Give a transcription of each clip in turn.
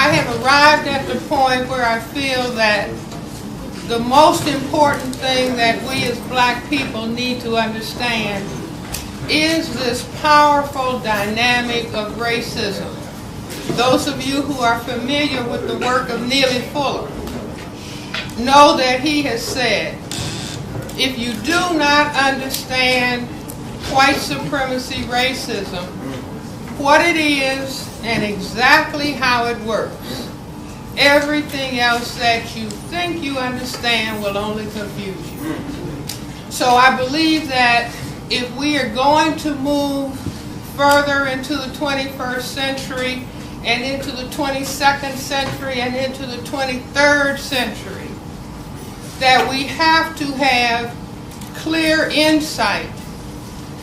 I have arrived at the point where I feel that the most important thing that we as black people need to understand is this powerful dynamic of racism. Those of you who are familiar with the work of Neely Fuller know that he has said, if you do not understand white supremacy racism, what it is and exactly how it works, everything else that you think you understand will only confuse you. So I believe that if we are going to move further into the 21st century and into the 22nd century and into the 23rd century, that we have to have clear insight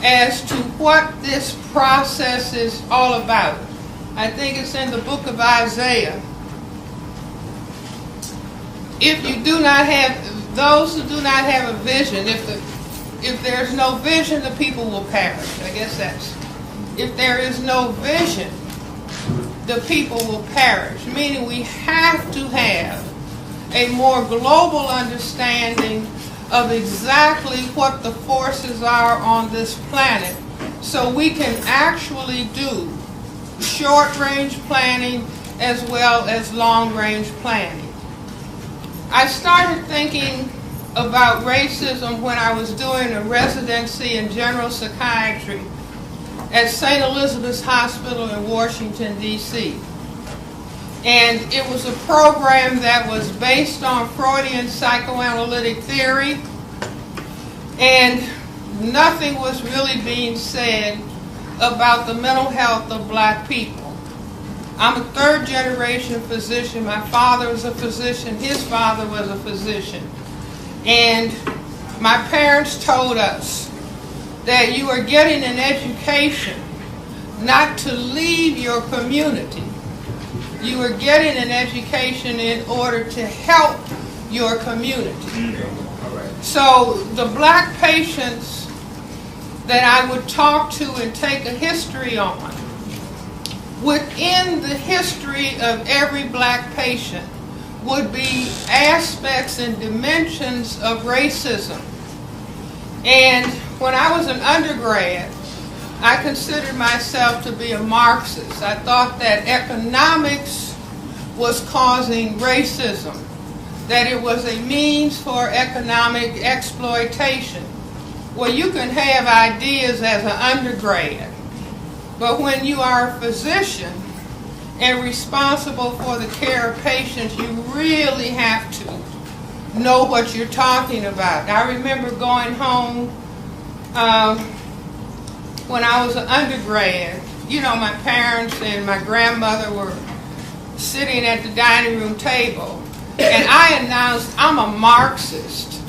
as to what this process is all about. I think it's in the book of Isaiah. If you do not have, those who do not have a vision, if there's no vision, the people will perish. I guess that's, if there is no vision, the people will perish. Meaning we have to have a more global understanding of exactly what the forces are on this planet so we can actually do short-range planning as well as long-range planning. I started thinking about racism when I was doing a residency in general psychiatry at St. Elizabeth's Hospital in Washington, D.C. And it was a program that was based on Freudian psychoanalytic theory, and nothing was really being said about the mental health of black people. I'm a third-generation physician. My father was a physician. His father was a physician. And my parents told us that you are getting an education not to leave your community. You are getting an education in order to help your community. So the black patients that I would talk to and take a history on, within the history of every black patient would be aspects and dimensions of racism. And when I was an undergrad, I considered myself to be a Marxist. I thought that economics was causing racism, that it was a means for economic exploitation. Well, you can have ideas as an undergrad, but when you are a physician and responsible for the care of patients, you really have to know what you're talking about. I remember going home when I was an undergrad. You know, my parents and my grandmother were sitting at the dining room table, and I announced, I'm a Marxist.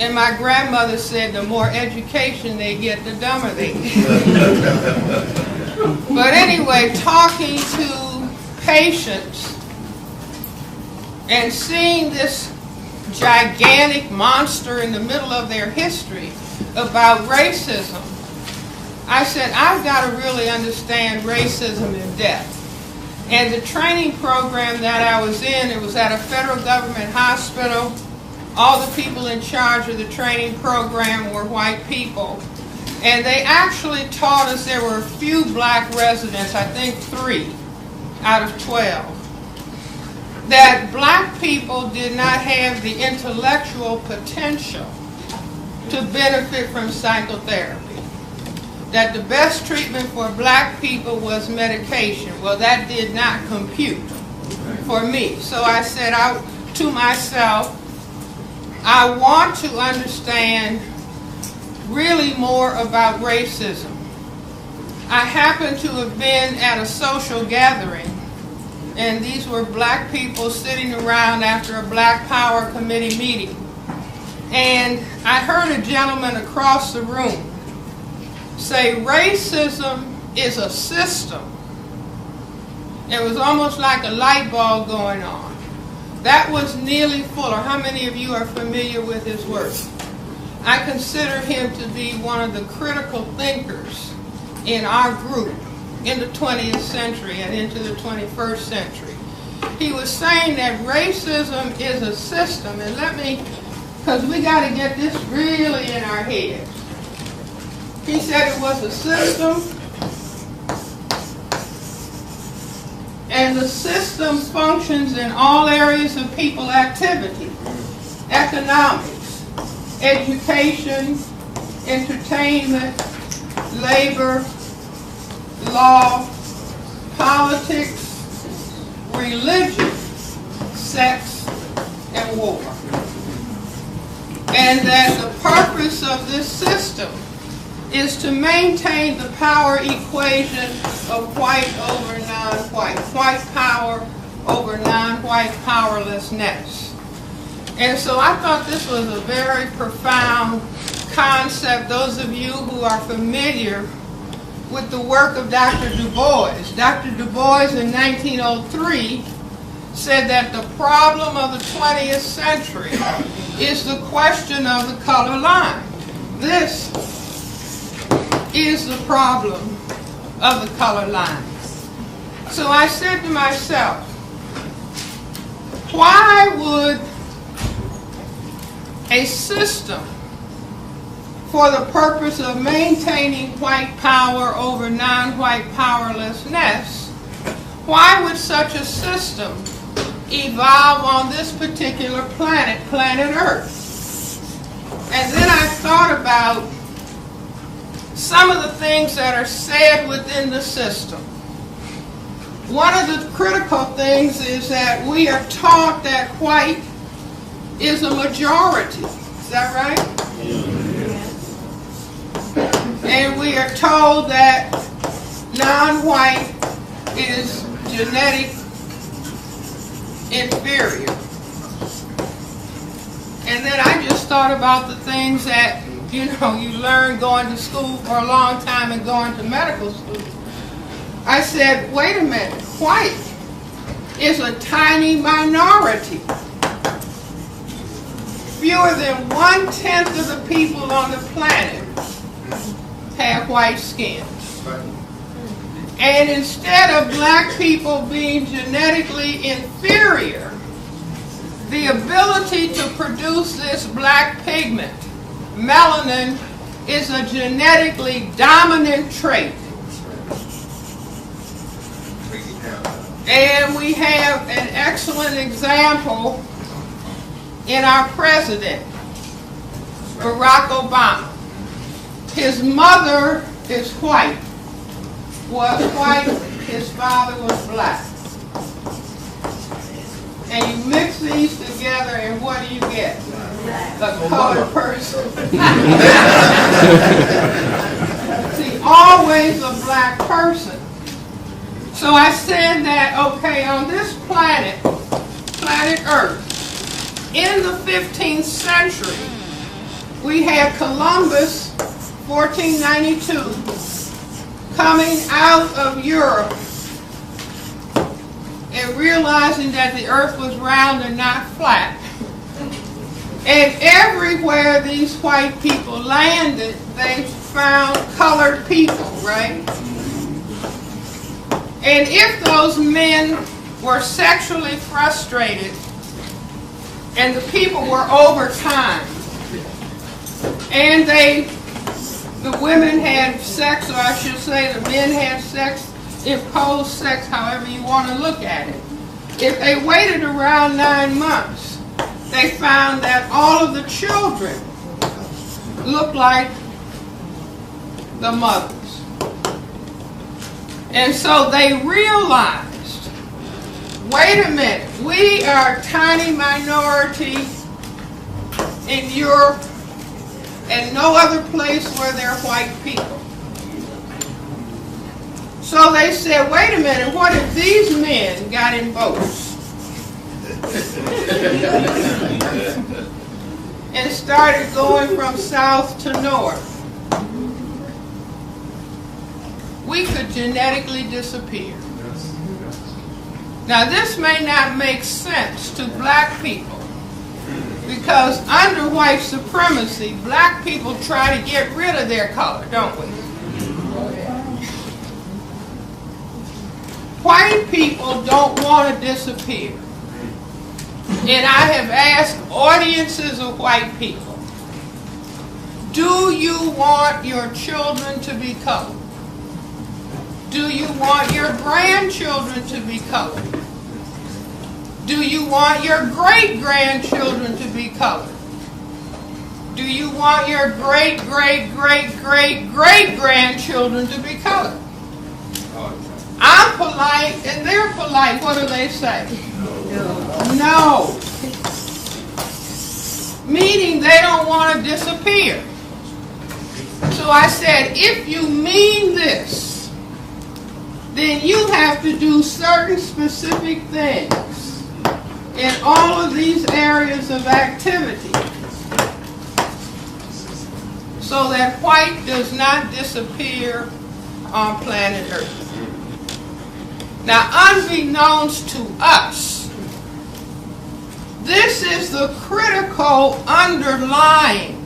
And my grandmother said, the more education they get, the dumber they get. But anyway, talking to patients and seeing this gigantic monster in the middle of their history about racism, I said, I've got to really understand racism in depth. And the training program that I was in, it was at a federal government hospital. All the people in charge of the training program were white people. And they actually taught us, there were a few black residents, I think 3 out of 12, that black people did not have the intellectual potential to benefit from psychotherapy. That the best treatment for black people was medication. Well, that did not compute for me. So I said out to myself, I want to understand really more about racism. I happened to have been at a social gathering, and these were black people sitting around after a Black Power Committee meeting. And I heard a gentleman across the room say, racism is a system. It was almost like a light bulb going on. That was Neely Fuller. How many of you are familiar with his work? I consider him to be one of the critical thinkers in our group in the 20th century and into the 21st century. he was saying that racism is a system, and because we got to get this really in our heads. He said it was a system, and the system functions in all areas of people activity: economics, education, entertainment, labor, law, politics, religion, sex, and war. And that the purpose of this system is to maintain the power equation of white over non-white, white power over non-white powerlessness. And so I thought this was a very profound concept. Those of you who are familiar with the work of Dr. Du Bois. Dr. Du Bois in 1903 said that the problem of the 20th century is the question of the color line. This is the problem of the color line. So I said to myself, why would a system for the purpose of maintaining white power over non-white powerlessness, why would such a system evolve on this particular planet, planet Earth? And then I thought about some of the things that are said within the system. One of the critical things is that we are taught that white is a majority. Is that right? And we are told that non-white is genetic inferior. And then I just thought about the things that, you learn going to school for a long time and going to medical school. I said, wait a minute, white is a tiny minority. Fewer than 1/10 of the people on the planet have white skin. And instead of black people being genetically inferior, the ability to produce this black pigment, melanin, is a genetically dominant trait. And we have an excellent example in our president, Barack Obama. His mother is white, his father was black. And you mix these together and what do you get? A colored person. See, always a black person. So I said that, okay, on this planet, planet Earth, in the 15th century, we had Columbus, 1492, coming out of Europe and realizing that the earth was round and not flat. And everywhere these white people landed, they found colored people, right? And if those men were sexually frustrated and the people were over time, and the women had sex, or I should say the men had sex, imposed sex, however you want to look at it. If they waited around 9 months, they found that all of the children looked like the mothers. And so they realized, wait a minute, we are a tiny minority in Europe and no other place where there are white people. So they said, wait a minute, what if these men got in boats and started going from south to north? We could genetically disappear. Now this may not make sense to black people, because under white supremacy, black people try to get rid of their color, don't we? white people don't want to disappear. And I have asked audiences of white people, do you want your children to be colored? Do you want your grandchildren to be colored? Do you want your great-grandchildren to be colored? Do you want your great-great-great-great-great-grandchildren to be colored? I'm polite and they're polite. What do they say? No. Meaning they don't want to disappear. So I said, if you mean this, then you have to do certain specific things in all of these areas of activity so that white does not disappear on planet Earth. Now, unbeknownst to us, this is the critical underlying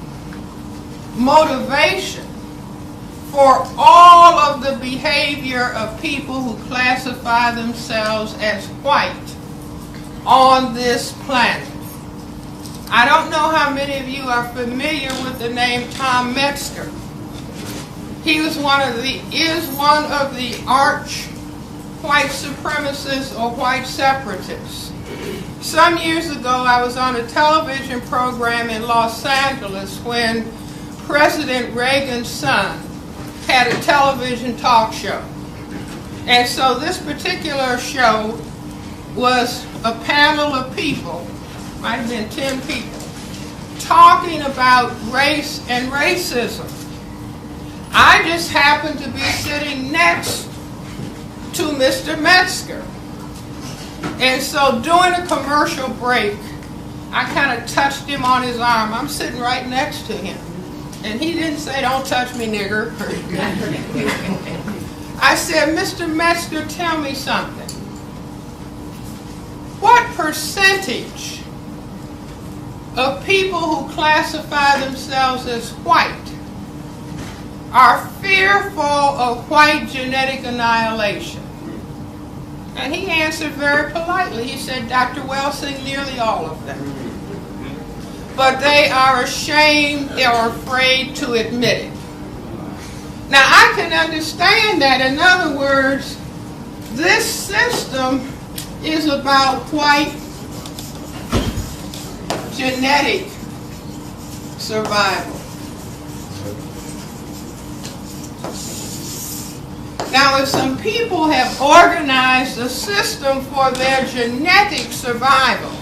motivation for all of the behavior of people who classify themselves as white on this planet. I don't know how many of you are familiar with the name Tom Metzger. He is one of the arch white supremacists or white separatists. Some years ago, I was on a television program in Los Angeles when President Reagan's son had a television talk show. And so this particular show was a panel of people, might have been 10 people, talking about race and racism. I just happened to be sitting next to Mr. Metzger. And so during a commercial break, I kind of touched him on his arm. I'm sitting right next to him. And he didn't say, "Don't touch me, nigger." I said, "Mr. Metzger, tell me something. What percentage of people who classify themselves as white are fearful of white genetic annihilation?" And he answered very politely. He said, "Dr. Welsing, nearly all of them. But they are ashamed or afraid to admit it." Now, I can understand that. In other words, this system is about white genetic survival. Now, if some people have organized a system for their genetic survival,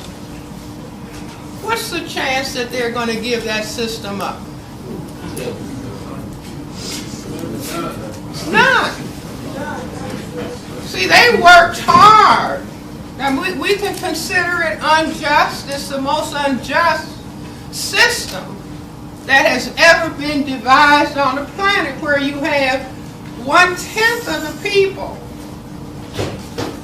what's the chance that they're going to give that system up? None. See, they worked hard. Now, we can consider it unjust. It's the most unjust system that has ever been devised on the planet, where you have 1/10 of the people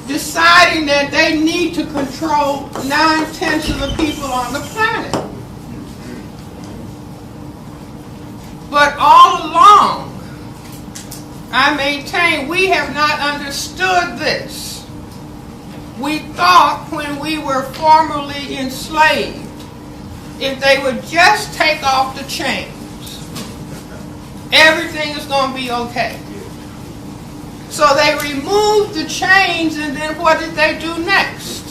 deciding that they need to control 9/10 of the people on the planet. But all along, I maintain we have not understood this. We thought when we were formerly enslaved, if they would just take off the chains, everything is going to be okay. So they removed the chains, and then what did they do next?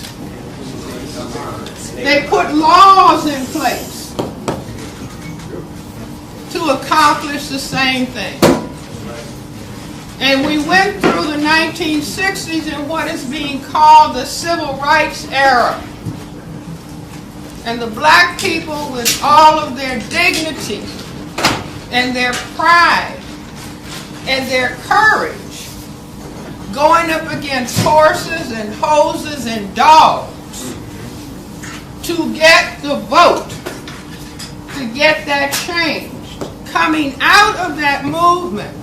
They put laws in place to accomplish the same thing. And we went through the 1960s in what is being called the Civil Rights era. And the black people, with all of their dignity and their pride and their courage, going up against horses and hoses and dogs to get the vote, to get that change. Coming out of that movement,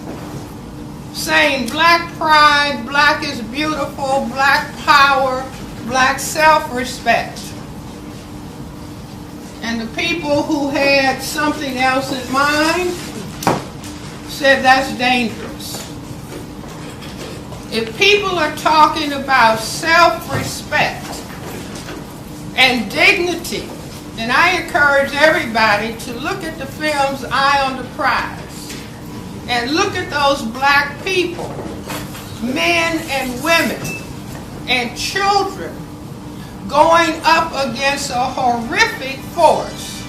saying black pride, black is beautiful, black power, black self-respect. And the people who had something else in mind said that's dangerous. If people are talking about self-respect and dignity, and I encourage everybody to look at the films Eye on the Prize and look at those black people, men and women and children, going up against a horrific force.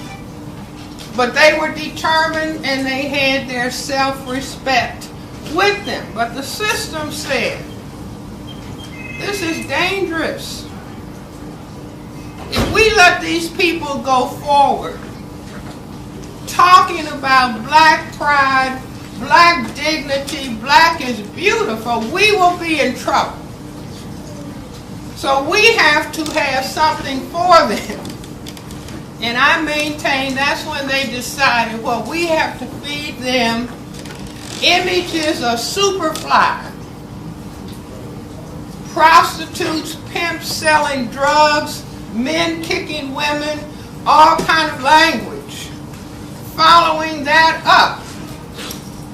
But they were determined and they had their self-respect with them. But the system said, this is dangerous. If we let these people go forward talking about black pride, black dignity, black is beautiful, we will be in trouble. So we have to have something for them. And I maintain that's when they decided, well, we have to feed them images of Superfly, prostitutes, pimps selling drugs, men kicking women, all kind of language. Following that up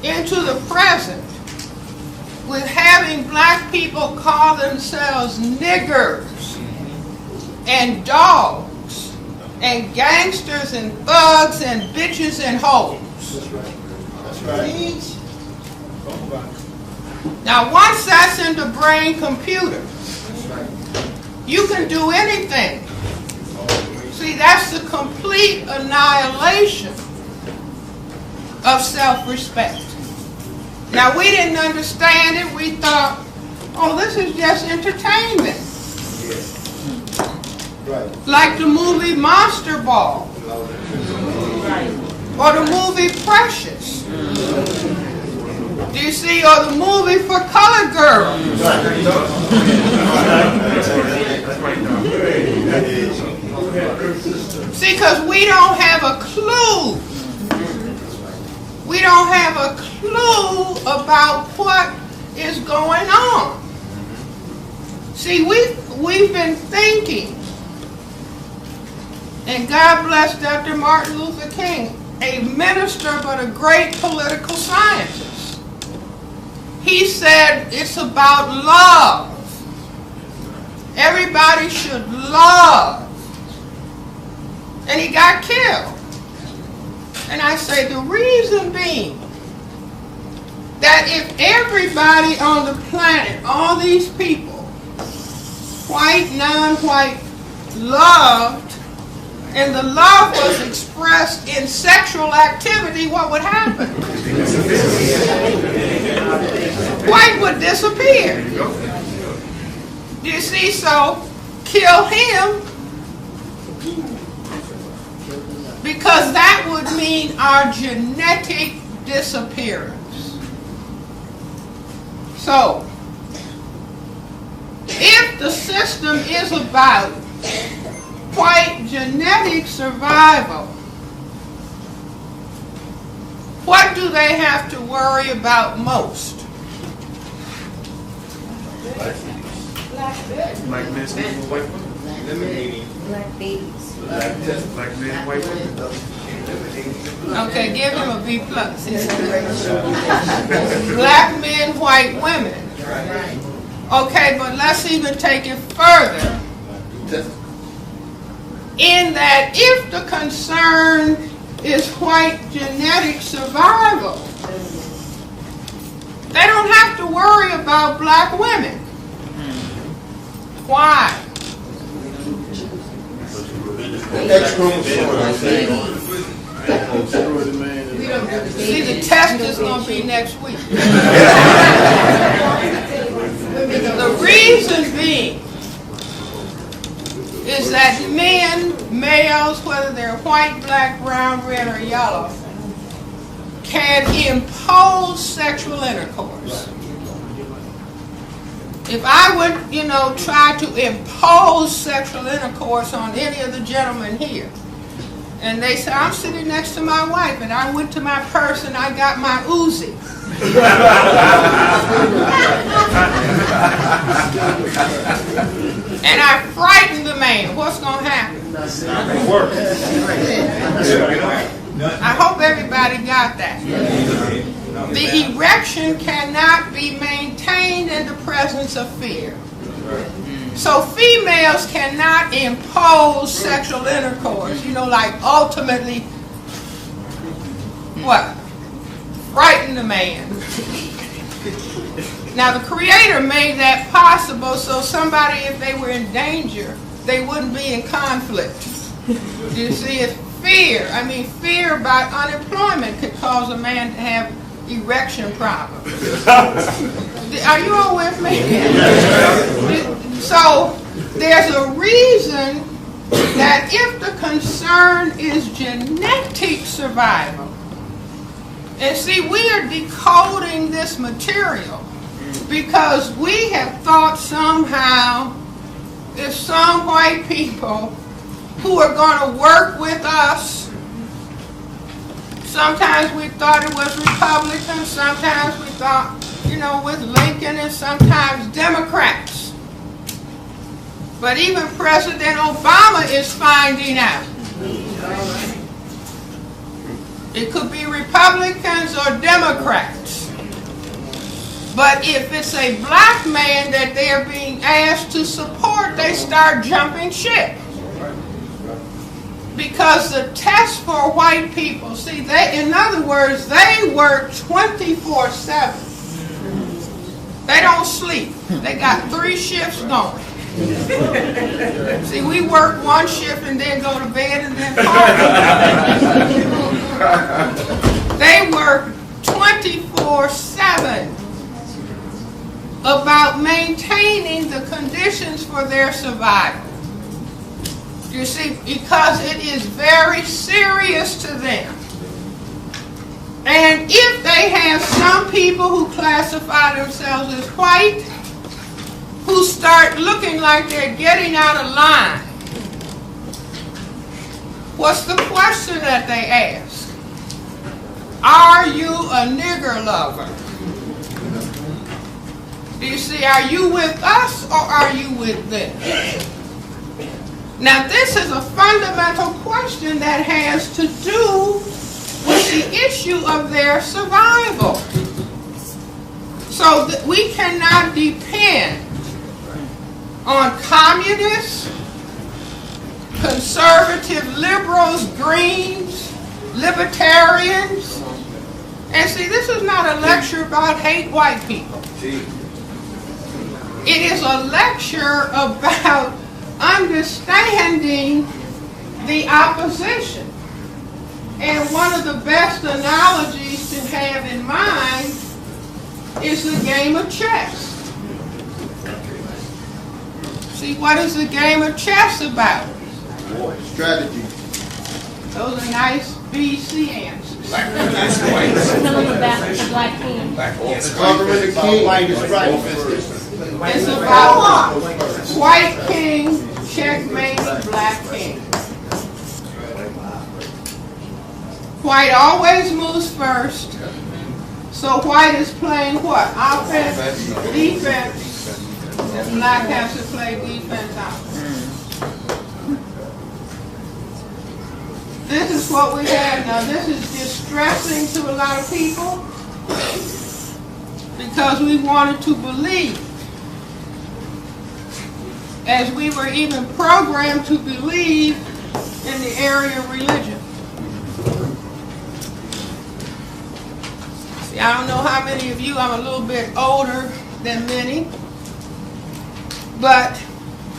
into the present with having black people call themselves niggers and dogs and gangsters and thugs and bitches and hoes. That's right. That's right. Now once that's in the brain computer, you can do anything. See, that's the complete annihilation of self-respect. Now, we didn't understand it. We thought, oh, this is just entertainment. Right. Like the movie Monster Ball. Or the movie Precious. Do you see? Or the movie for colored girls. See, because we don't have a clue. We don't have a clue about what is going on. See, we've been thinking, and God bless Dr. Martin Luther King, a minister but a great political scientist. He said it's about love. Everybody should love. And he got killed. And I say the reason being that if everybody on the planet, all these people, white, non-white, loved, and the love was expressed in sexual activity, what would happen? White would disappear. You see, so kill him, because that would mean our genetic disappearance. So, if the system is about white genetic survival, what do they have to worry about most? Black men, white women. Black babies. Black men, white women. Okay, give him a B+. Black men, white women. Okay, but let's even take it further. In that if the concern is white genetic survival, they don't have to worry about black women. Why? See, the test is going to be next week. The reason being is that men, males, whether they're white, black, brown, red, or yellow, can impose sexual intercourse. If I would, try to impose sexual intercourse on any of the gentlemen here, and they say, I'm sitting next to my wife, and I went to my purse and I got my Uzi. And I frightened the man, what's going to happen? I hope everybody got that. The erection cannot be maintained in the presence of fear. So females cannot impose sexual intercourse, like ultimately, what? Frighten the man. Now the Creator made that possible so somebody, if they were in danger, they wouldn't be in conflict. You see, it's fear. Fear about unemployment could cause a man to have erection problems. Are you all with me? So there's a reason that if the concern is genetic survival, and see, we are decoding this material because we have thought somehow if some white people who are going to work with us, sometimes we thought it was Republicans, sometimes we thought, with Lincoln, and sometimes Democrats. But even President Obama is finding out. It could be Republicans or Democrats. But if it's a black man that they're being asked to support, they start jumping ship. Because the test for white people, see, in other words, they work 24/7. They don't sleep. They got 3 shifts going. See, we work 1 shift and then go to bed and then party. They work 24/7 about maintaining the conditions for their survival. You see, because it is very serious to them. And if they have some people who classify themselves as white, who start looking like they're getting out of line, what's the question that they ask? Are you a nigger lover? Do you see, are you with us or are you with them? Now this is a fundamental question that has to do with the issue of their survival. So that we cannot depend on communists, conservative liberals, Greens, libertarians. And see, this is not a lecture about hate white people. It is a lecture about understanding the opposition. And one of the best analogies to have in mind is the game of chess. See, what is the game of chess about? Strategy. Those are nice BC answers. Tell them about the black king. Conquering the king. White is right. It's about white king checkmating black king. White always moves first. So white is playing what? Offense, defense. And black has to play defense, offense. This is what we have now. This is distressing to a lot of people because we wanted to believe, as we were even programmed to believe in the area of religion. See, I don't know how many of you, I'm a little bit older than many, but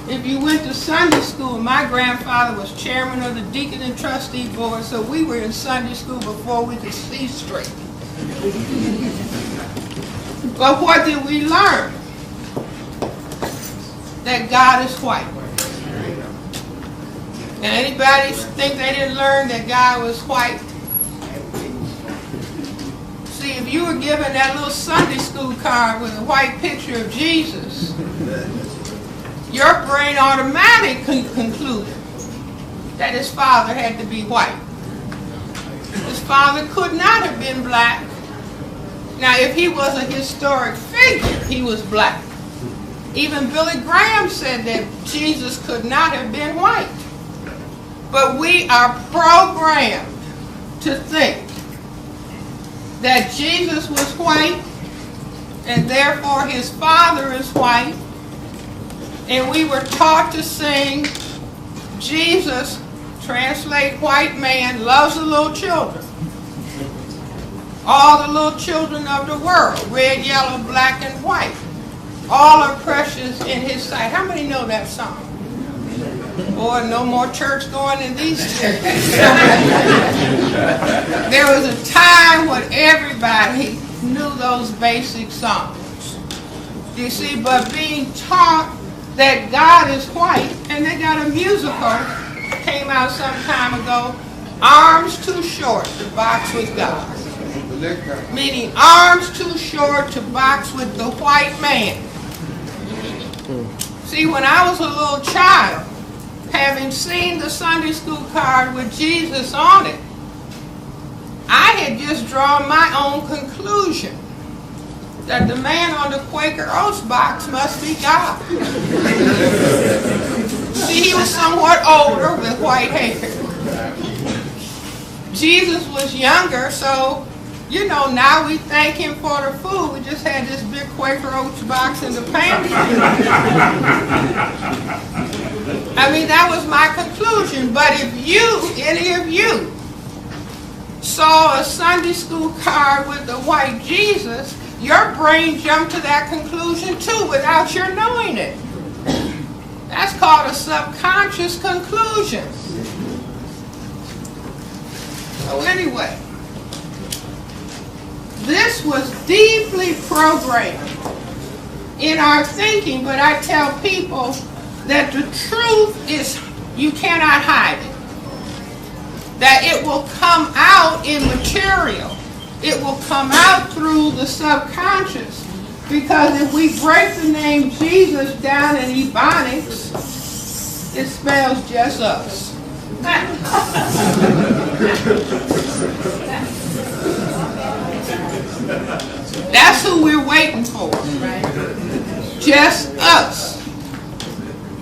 if you went to Sunday school, my grandfather was chairman of the deacon and trustee board, so we were in Sunday school before we could see straight. But what did we learn? That God is white. And anybody think they didn't learn that God was white? See, if you were given that little Sunday school card with a white picture of Jesus, your brain automatically concluded that his father had to be white. His father could not have been black. Now, if he was a historic figure, he was black. Even Billy Graham said that Jesus could not have been white. But we are programmed to think that Jesus was white, and therefore his father is white. And we were taught to sing, Jesus, translate white man, loves the little children. All the little children of the world, red, yellow, black, and white. All are precious in his sight. How many know that song? Boy, no more church going in these days. There was a time when everybody knew those basic songs. You see, but being taught that God is white, and they got a musical, came out some time ago, Arms Too Short to Box with God. Meaning arms too short to box with the white man. See, when I was a little child, having seen the Sunday school card with Jesus on it, I had just drawn my own conclusion that the man on the Quaker Oats box must be God. See, he was somewhat older with white hair. Jesus was younger, so you know, now we thank him for the food. We just had this big Quaker Oats box in the pantry. I mean, that was my conclusion. But if you, any of you, saw a Sunday school card with the white Jesus, your brain jumped to that conclusion too without your knowing it. That's called a subconscious conclusion. So anyway, this was deeply programmed in our thinking, but I tell people that the truth is you cannot hide it. That it will come out in material. It will come out through the subconscious. Because if we break the name Jesus down in Ebonics, it spells just us. That's who we're waiting for. Just us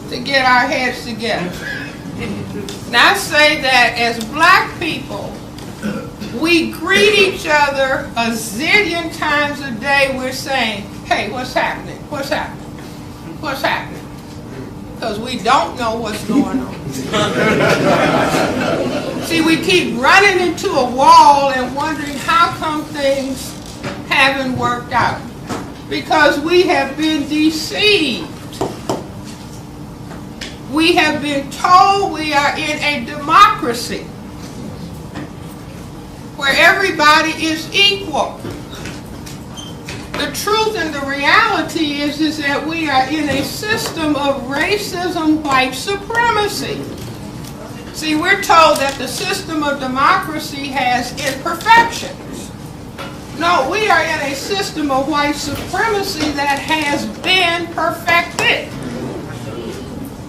to get our heads together. Now I say that as black people, we greet each other a zillion times a day. We're saying, hey, what's happening? What's happening? What's happening? Because we don't know what's going on. See, we keep running into a wall and wondering how come things haven't worked out. Because we have been deceived. We have been told we are in a democracy where everybody is equal. The truth and the reality is that we are in a system of racism, white supremacy. See, we're told that the system of democracy has imperfections. No, we are in a system of white supremacy that has been perfected.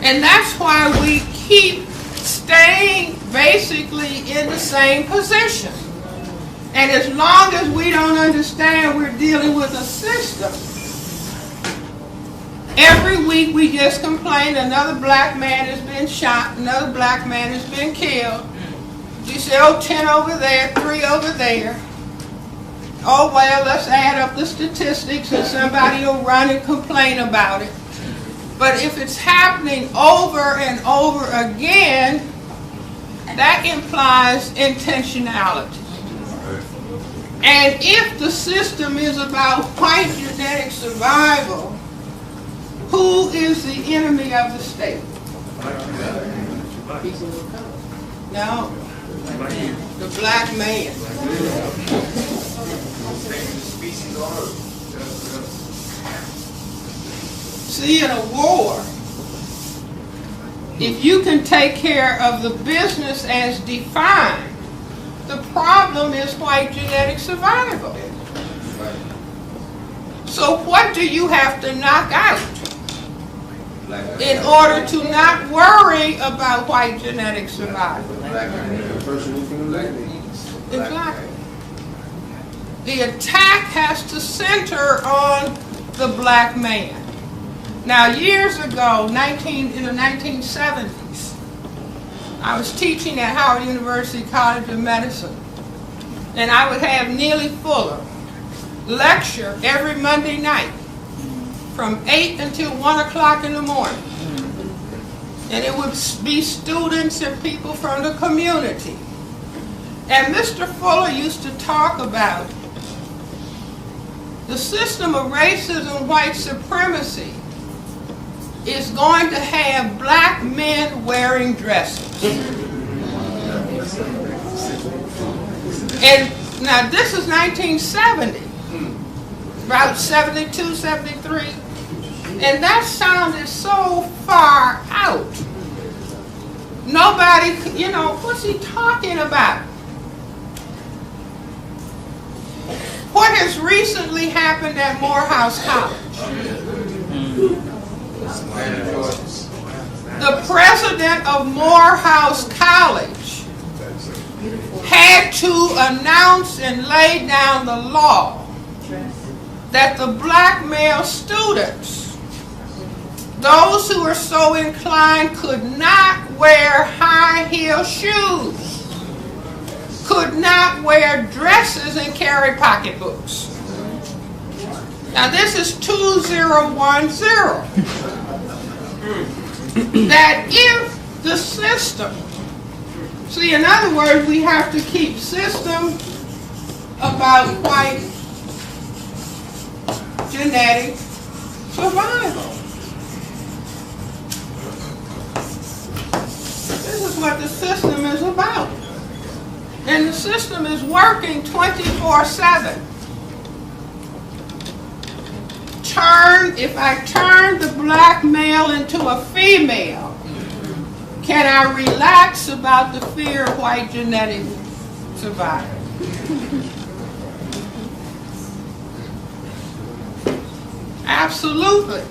And that's why we keep staying basically in the same position. And as long as we don't understand we're dealing with a system, every week we just complain another black man has been shot, another black man has been killed. You say, oh, 10 over there, 3 over there. Oh, well, let's add up the statistics and somebody will run and complain about it. But if it's happening over and over again, that implies intentionality. And if the system is about white genetic survival, who is the enemy of the state? No. The black man. See, in a war, if you can take care of the business as defined, the problem is white genetic survival. So what do you have to knock out in order to not worry about white genetic survival? Exactly. The attack has to center on the black man. Now, years ago, in the 1970s, I was teaching at Howard University College of Medicine. and I would have Neely Fuller lecture every Monday night from 8 until 1 o'clock in the morning. And it would be students and people from the community. And Mr. Fuller used to talk about the system of racism, white supremacy, is going to have black men wearing dresses. And now this is 1970, about 72, 73, and that sounded so far out. Nobody, you know, what's he talking about? What has recently happened at Morehouse College? The president of Morehouse College had to announce and lay down the law that the black male students, those who were so inclined, could not wear high-heel shoes, could not wear dresses, and carry pocketbooks. Now this is 2010. That if the system, see, in other words, we have to keep system about white genetic survival. This is what the system is about. And the system is working 24/7. If I turn the black male into a female, can I relax about the fear of white genetic survival? Absolutely.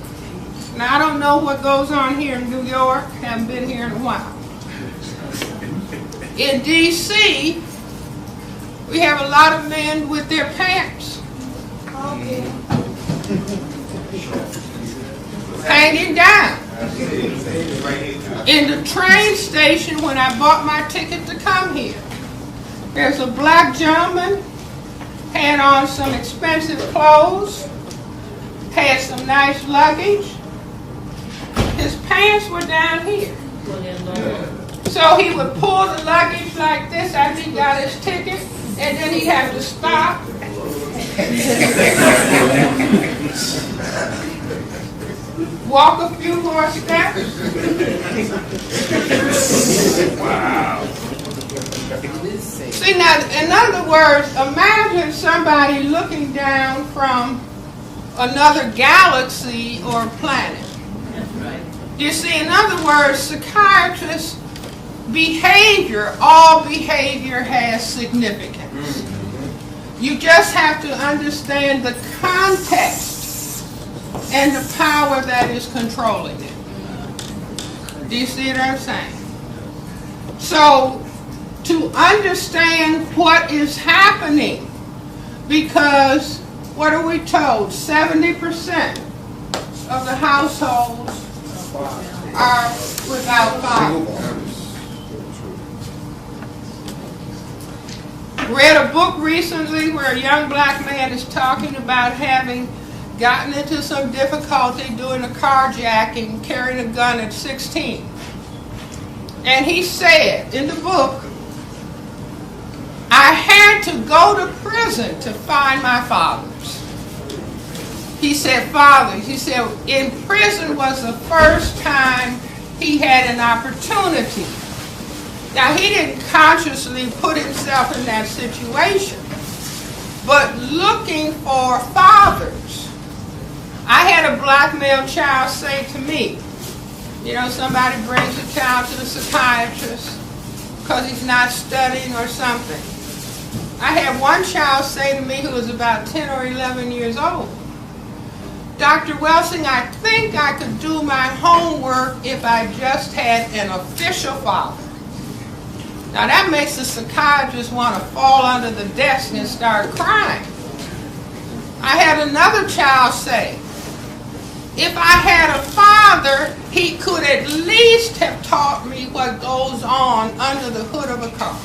Now, I don't know what goes on here in New York. Haven't been here in a while. In D.C., we have a lot of men with their pants hanging down. In the train station, when I bought my ticket to come here, there's a black gentleman, had on some expensive clothes, had some nice luggage. His pants were down here. So he would pull the luggage like this after he got his ticket, and then he'd have to stop. Walk a few more steps. Wow. See, now, in other words, imagine somebody looking down from another galaxy or planet. You see, in other words, psychiatrists' behavior, all behavior has significance. You just have to understand the context and the power that is controlling it. Do you see what I'm saying? So, to understand what is happening, because what are we told? 70% of the households are without fathers. Read a book recently where a young black man is talking about having gotten into some difficulty doing a carjacking, carrying a gun at 16. And he said in the book, I had to go to prison to find my fathers. He said, fathers, he said, in prison was the first time he had an opportunity. Now, he didn't consciously put himself in that situation, but looking for fathers. I had a black male child say to me, you know, somebody brings a child to the psychiatrist because he's not studying or something. I had one child say to me who was about 10 or 11 years old, Dr. Welsing, I think I could do my homework if I just had an official father. Now that makes the psychiatrist want to fall under the desk and start crying. I had another child say, if I had a father, he could at least have taught me what goes on under the hood of a car.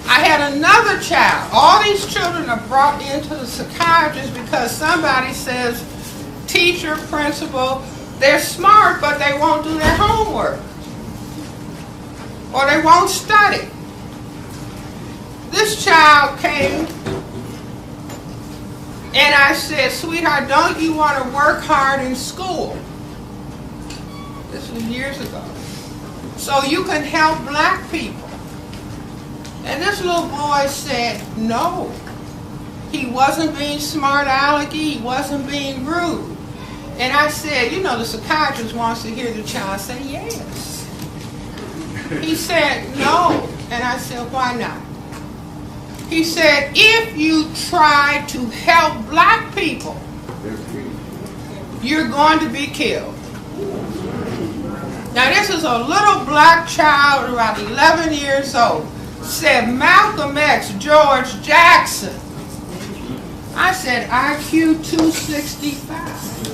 I had another child. All these children are brought into the psychiatrist because somebody says, teacher, principal, they're smart, but they won't do their homework. Or they won't study. This child came and I said, sweetheart, don't you want to work hard in school? This was years ago. So you can help black people. And this little boy said, no. He wasn't being smart alecky, he wasn't being rude. And I said, you know, the psychiatrist wants to hear the child say yes. He said, no. And I said, why not? He said, if you try to help black people, you're going to be killed. Now this is a little black child, about 11 years old, said Malcolm X, George Jackson. I said, IQ 265.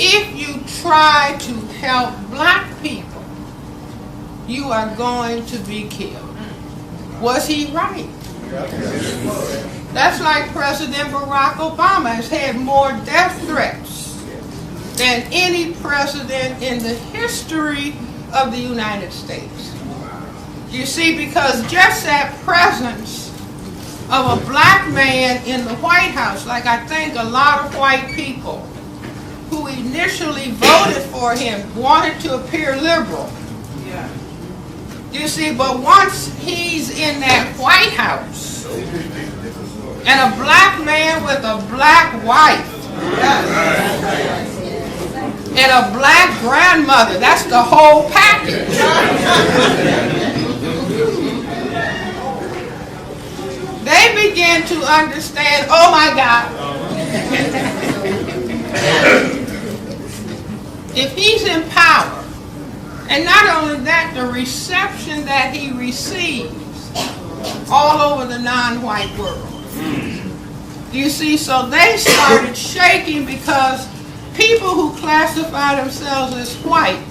If you try to help black people, you are going to be killed. Was he right? That's like President Barack Obama has had more death threats than any president in the history of the United States. You see, because just that presence of a black man in the White House, like I think a lot of white people who initially voted for him wanted to appear liberal. You see, but once he's in that White House, and a black man with a black wife, and a black grandmother, that's the whole package. They begin to understand, oh my God, if he's in power, and not only that, the reception that he receives all over the non-white world. You see, so they started shaking because people who classify themselves as white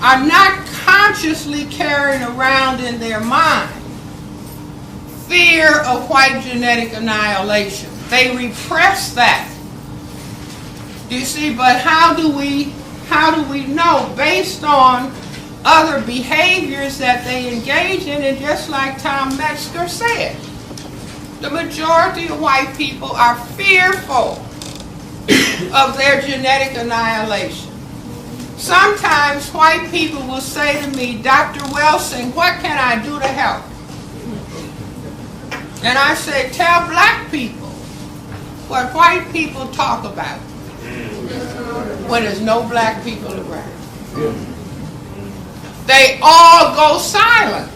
are not consciously carrying around in their mind fear of white genetic annihilation. They repress that. You see, but how do we know based on other behaviors that they engage in? And just like Tom Metzger said, the majority of white people are fearful of their genetic annihilation. Sometimes white people will say to me, Dr. Welsing, what can I do to help? And I say, tell black people what white people talk about when there's no black people around. They all go silent.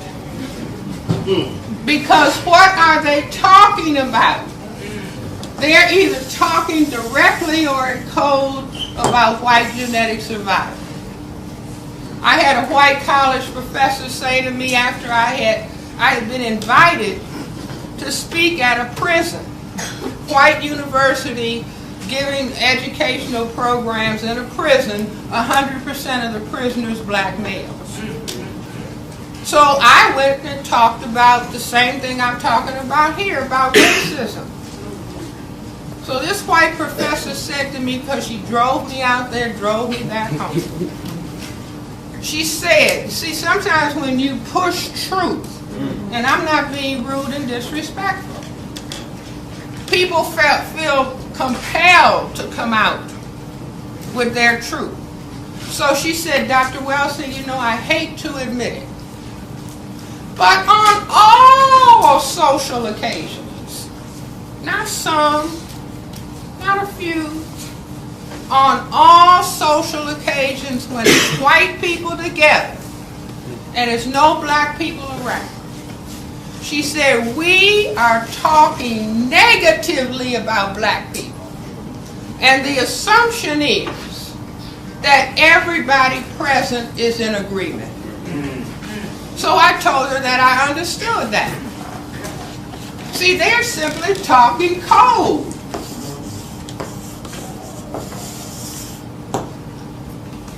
Because what are they talking about? They're either talking directly or in code about white genetic survival. I had a white college professor say to me after I had been invited to speak at a prison, white university, giving educational programs in a prison, 100% of the prisoners black males. So I went and talked about the same thing I'm talking about here, about racism. So this white professor said to me, because she drove me out there, drove me back home. She said, see, sometimes when you push truth, and I'm not being rude and disrespectful, people feel compelled to come out with their truth. So she said, Dr. Welsing, you know, I hate to admit it, but on all social occasions, not some, not a few, on all social occasions when it's white people together and there's no black people around, she said, we are talking negatively about black people. And the assumption is that everybody present is in agreement. So I told her that I understood that. See, they're simply talking code.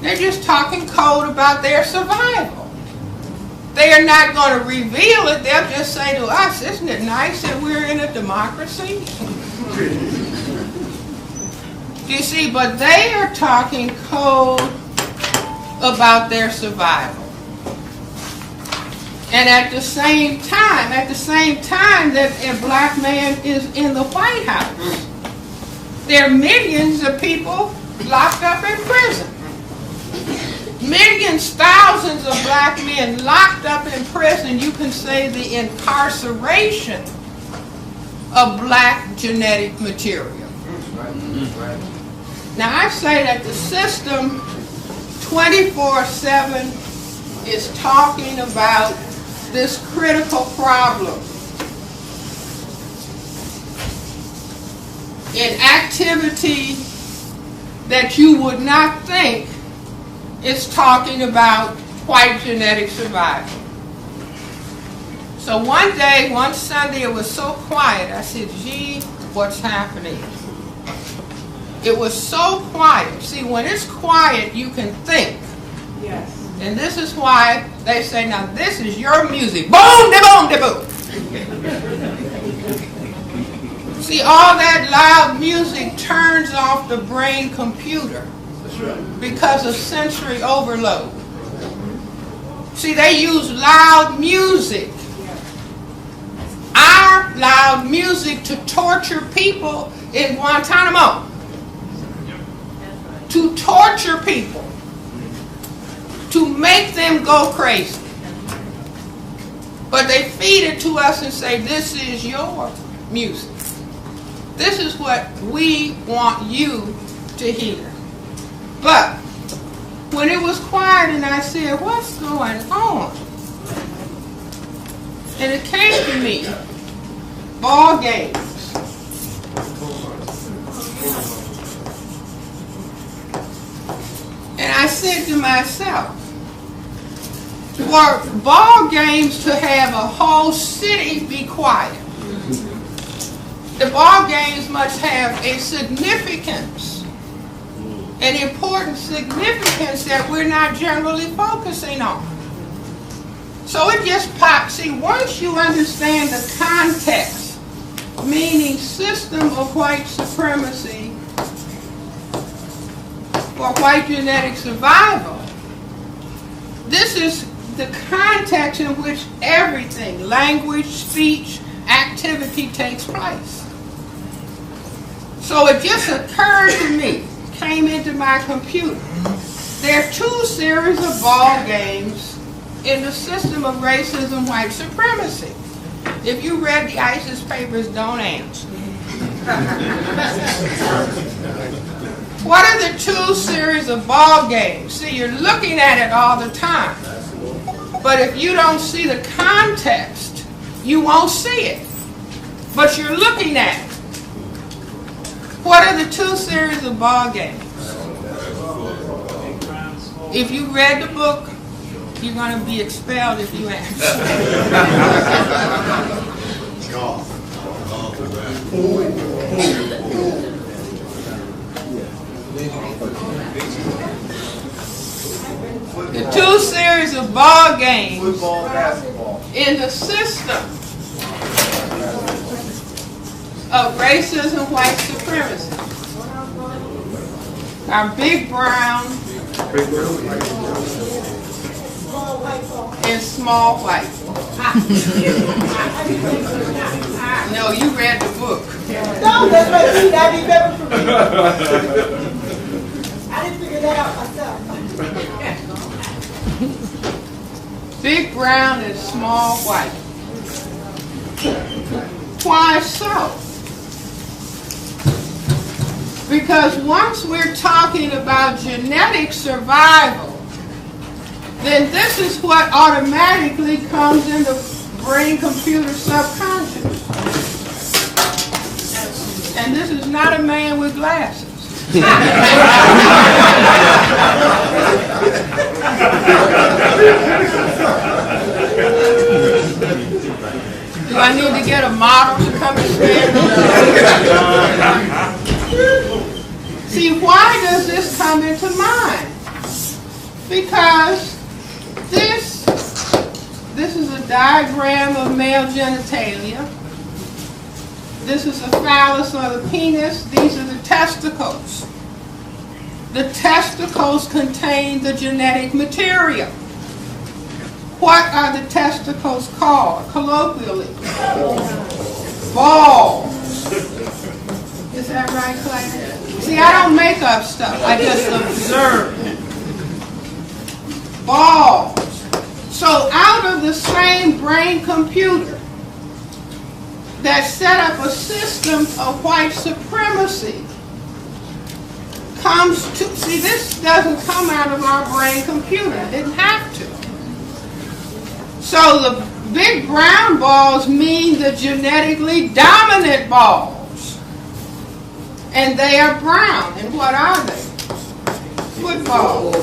They're just talking code about their survival. They are not going to reveal it. They'll just say to us, isn't it nice that we're in a democracy? You see, but they are talking code about their survival. And at the same time that a black man is in the White House, there are millions of people locked up in prison. Millions, thousands of black men locked up in prison. You can say the incarceration of black genetic material. Now I say that the system 24/7 is talking about this critical problem in activity that you would not think is talking about white genetic survival. So one day, one Sunday, it was so quiet, I said, gee, what's happening? It was so quiet. See, when it's quiet, you can think. Yes. And this is why they say, now this is your music. Boom, de boom, de boom. See, all that loud music turns off the brain computer because of sensory overload. See, they use loud music. Our loud music to torture people in Guantanamo. To torture people. To make them go crazy. But they feed it to us and say, this is your music. This is what we want you to hear. But when it was quiet and I said, what's going on? And it came to me, ball games. And I said to myself, for ball games to have a whole city be quiet, the ball games must have a significance, an important significance that we're not generally focusing on. So it just pops. See, once you understand the context, meaning system of white supremacy for white genetic survival, this is the context in which everything, language, speech, activity takes place. So it just occurred to me, came into my computer. There are two series of ball games in the system of racism, white supremacy. If you read the ISIS papers, don't answer. What are the two series of ball games? See, you're looking at it all the time. But if you don't see the context, you won't see it. But you're looking at it. What are the two series of ball games? If you read the book, you're going to be expelled if you answer. The two series of ball games in the system of racism, white supremacy are big brown and small white. No, you read the book. No, that's right. That'd be better for me. I didn't figure that out myself. Big brown and small white. Why so? Because once we're talking about genetic survival, then this is what automatically comes in the brain-computer subconscious. And this is not a man with glasses. Do I need to get a model to come and stand on? See, why does this come into mind? Because this is a diagram of male genitalia. This is a phallus or the penis. These are the testicles. The testicles contain the genetic material. What are the testicles called, colloquially? Balls. Is that right, Claire? See, I don't make up stuff. I just observe. Balls. So out of the same brain computer that set up a system of white supremacy comes to, see, this doesn't come out of our brain computer. It didn't have to. So the big brown balls mean the genetically dominant balls. And they are brown. And what are they? Football.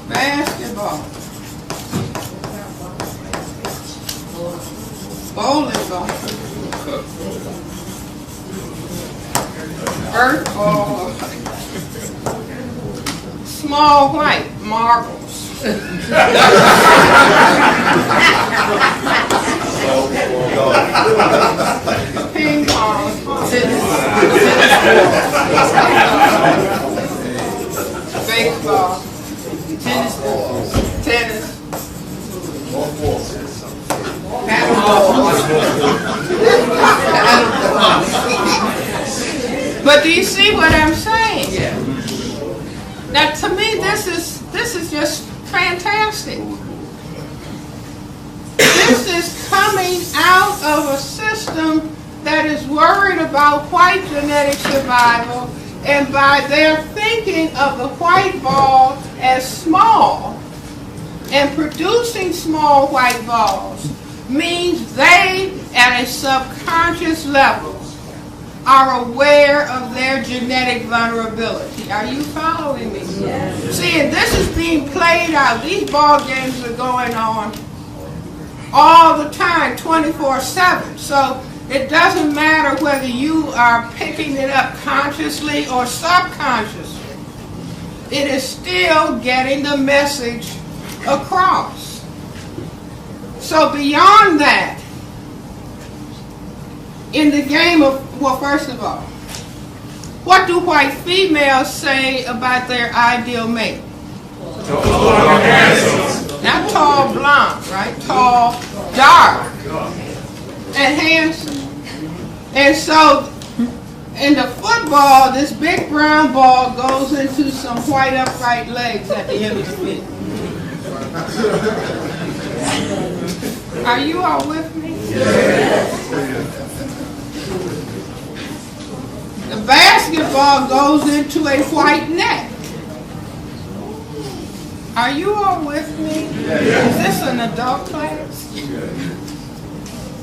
Basketball. Bowling ball. Earth ball. Small white marbles. Ping pong. Baseball. Tennis. But do you see what I'm saying? Now, to me, this is just fantastic. This is coming out of a system that is worried about white genetic survival, and by their thinking of the white ball as small and producing small white balls means they, at a subconscious level, are aware of their genetic vulnerability. Are you following me? Yes. See, and this is being played out. These ball games are going on all the time, 24/7. So it doesn't matter whether you are picking it up consciously or subconsciously. It is still getting the message across. So beyond that, in the game of, well, first of all, what do white females say about their ideal mate? Not tall, blonde, right? Tall, dark, and handsome. And so, in the football, this big brown ball goes into some white upright legs at the end of the field. Are you all with me? The basketball goes into a white net. Are you all with me? Is this an adult class?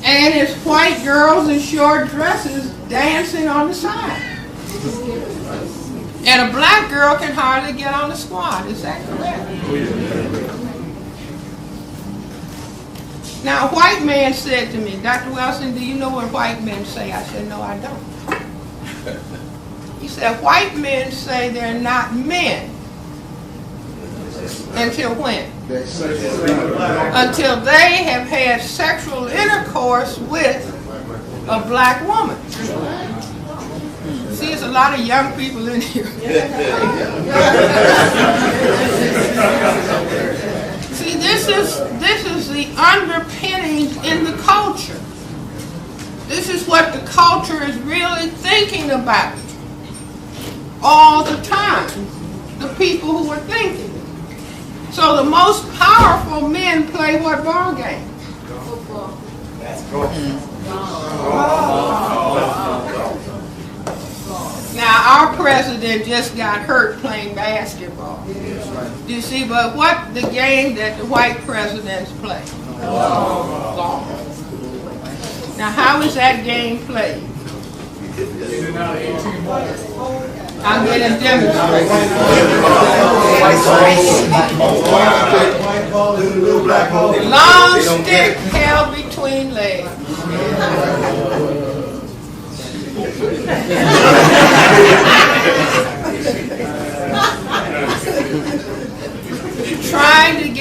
And it's white girls in short dresses dancing on the side. And a black girl can hardly get on the squad. Is that correct? Now, a white man said to me, Dr. Welsing, do you know what white men say? I said, no, I don't. He said, white men say they're not men. Until when? Until they have had sexual intercourse with a black woman. See, there's a lot of young people in here. See, this is the underpinnings in the culture. This is what the culture is really thinking about all the time. The people who are thinking. So the most powerful men play what ball game? Football. Now our president just got hurt playing basketball. Do you see? But what the game that the white presidents play? Golf. Now how is that game played? I'm going to demonstrate. Long stick held between legs.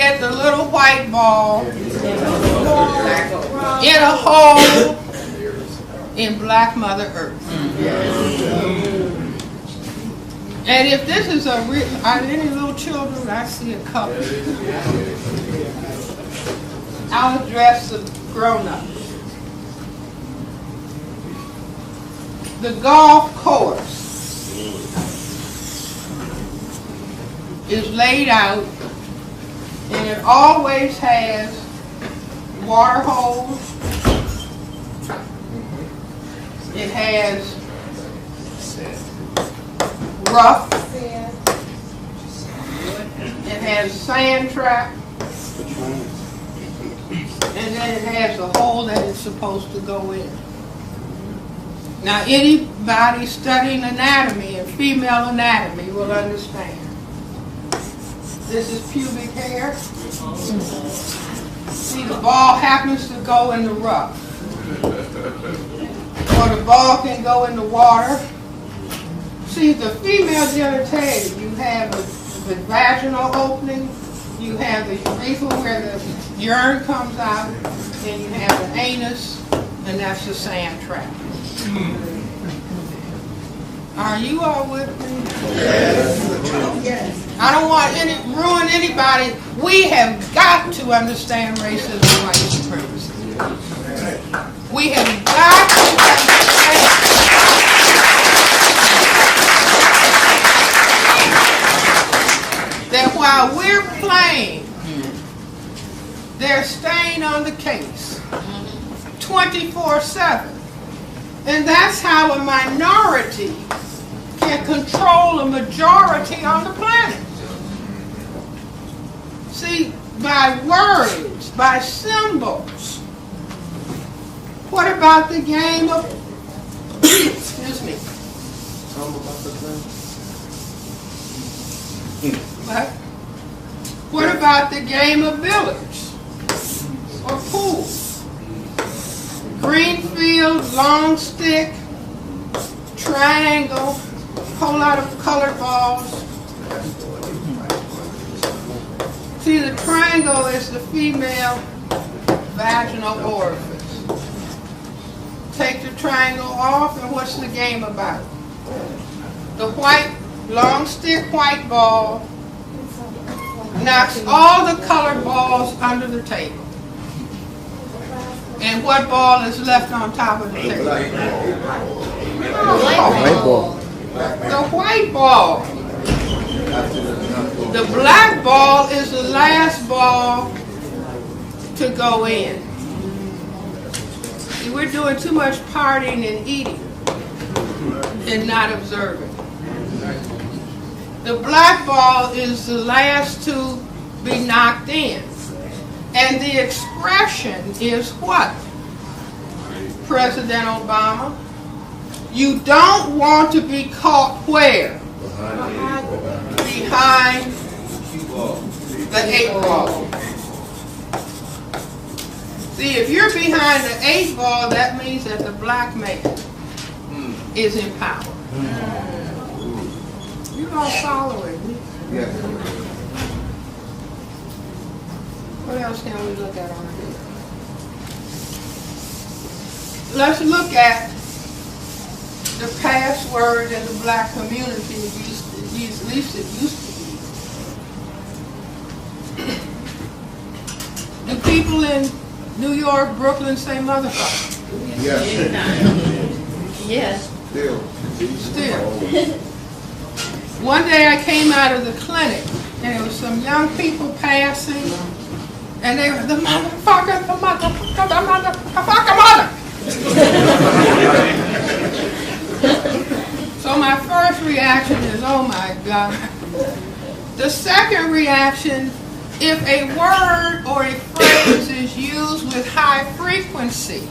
get the little white ball in a hole in Black Mother Earth. And if this is are any little children? I see a couple. I'll address the grown-ups. The golf course is laid out, and it always has water holes. It has rough. It has sand trap. And then it has a hole that it's supposed to go in. Now, anybody studying anatomy and female anatomy will understand. This is pubic hair. See, the ball happens to go in the rough. Or the ball can go in the water. See, the female genitalia, you have the vaginal opening, you have the urethra where the urine comes out, and you have the anus, and that's the sand trap. Are you all with me? Yes. I don't want to ruin anybody. We have got to understand racism and white supremacy. We have got to understand that while we're playing, they're staying on the case 24/7. And that's how a minority can control a majority on the planet. See, by words, by symbols. What about the game of, excuse me. What about the game of billiards or pool? Green field, long stick, triangle, whole lot of colored balls. See, the triangle is the female vaginal orifice. Take the triangle off, and what's the game about? The white, long stick white ball knocks all the colored balls under the table. And what ball is left on top of the table? The white ball. The black ball is the last ball to go in. See, we're doing too much partying and eating and not observing. The black ball is the last to be knocked in. And the expression is what? President Obama, you don't want to be caught where? Behind the 8 ball. See, if you're behind the 8 ball, that means that the black man is in power. You all following me? Yes. What else can we look at on here? Let's look at the password in the black community, at least it used to be. Do people in New York, Brooklyn say motherfucker? Yes. Yes. Still. One day I came out of the clinic and there was some young people passing and they were, the motherfucker, the motherfucker, the mother. So my first reaction is, oh my God. The second reaction, if a word or a phrase is used with high frequency,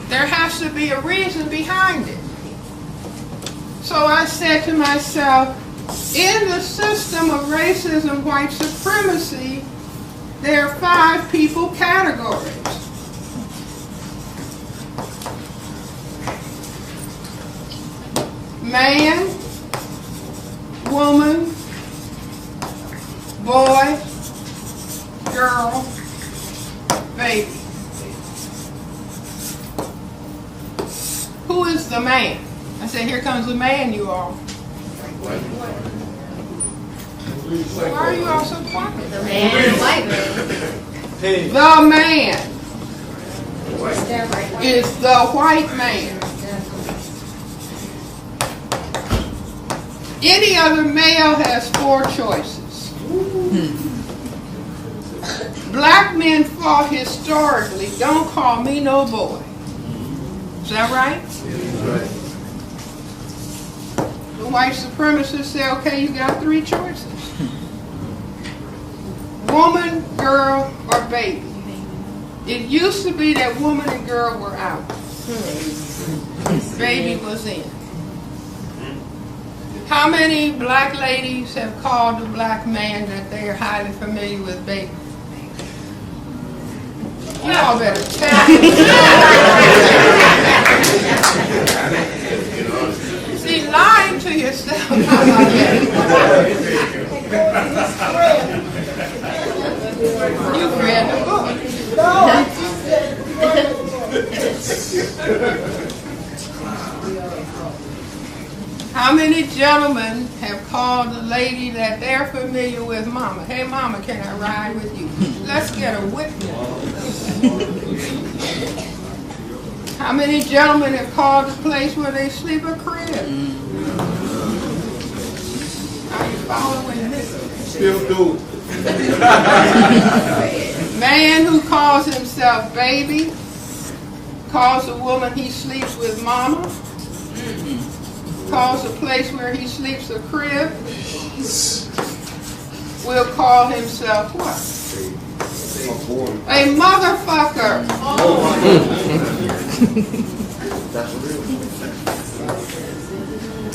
there has to be a reason behind it. So I said to myself, in the system of racism, white supremacy, there are 5 people categories. Man, woman, boy, girl, baby. Who is the man? I said, here comes the man, you all. Why are you all so quiet? The man and the white man. The man is the white man. Any other male has 4 choices. Black men fought historically, don't call me no boy. Is that right? The white supremacists say, okay, you got 3 choices. Woman, girl, or baby. It used to be that woman and girl were out. Baby was in. How many black ladies have called a black man that they are highly familiar with baby? You all better tell me. See, lying to yourself. How about that? You've read the book. How many gentlemen have called the lady that they're familiar with mama? Hey mama, can I ride with you? Let's get a witness. How many gentlemen have called the place where they sleep a crib? Are you following this? Still do. Man who calls himself baby calls a woman he sleeps with mama, calls a place where he sleeps a crib, will call himself what? A motherfucker.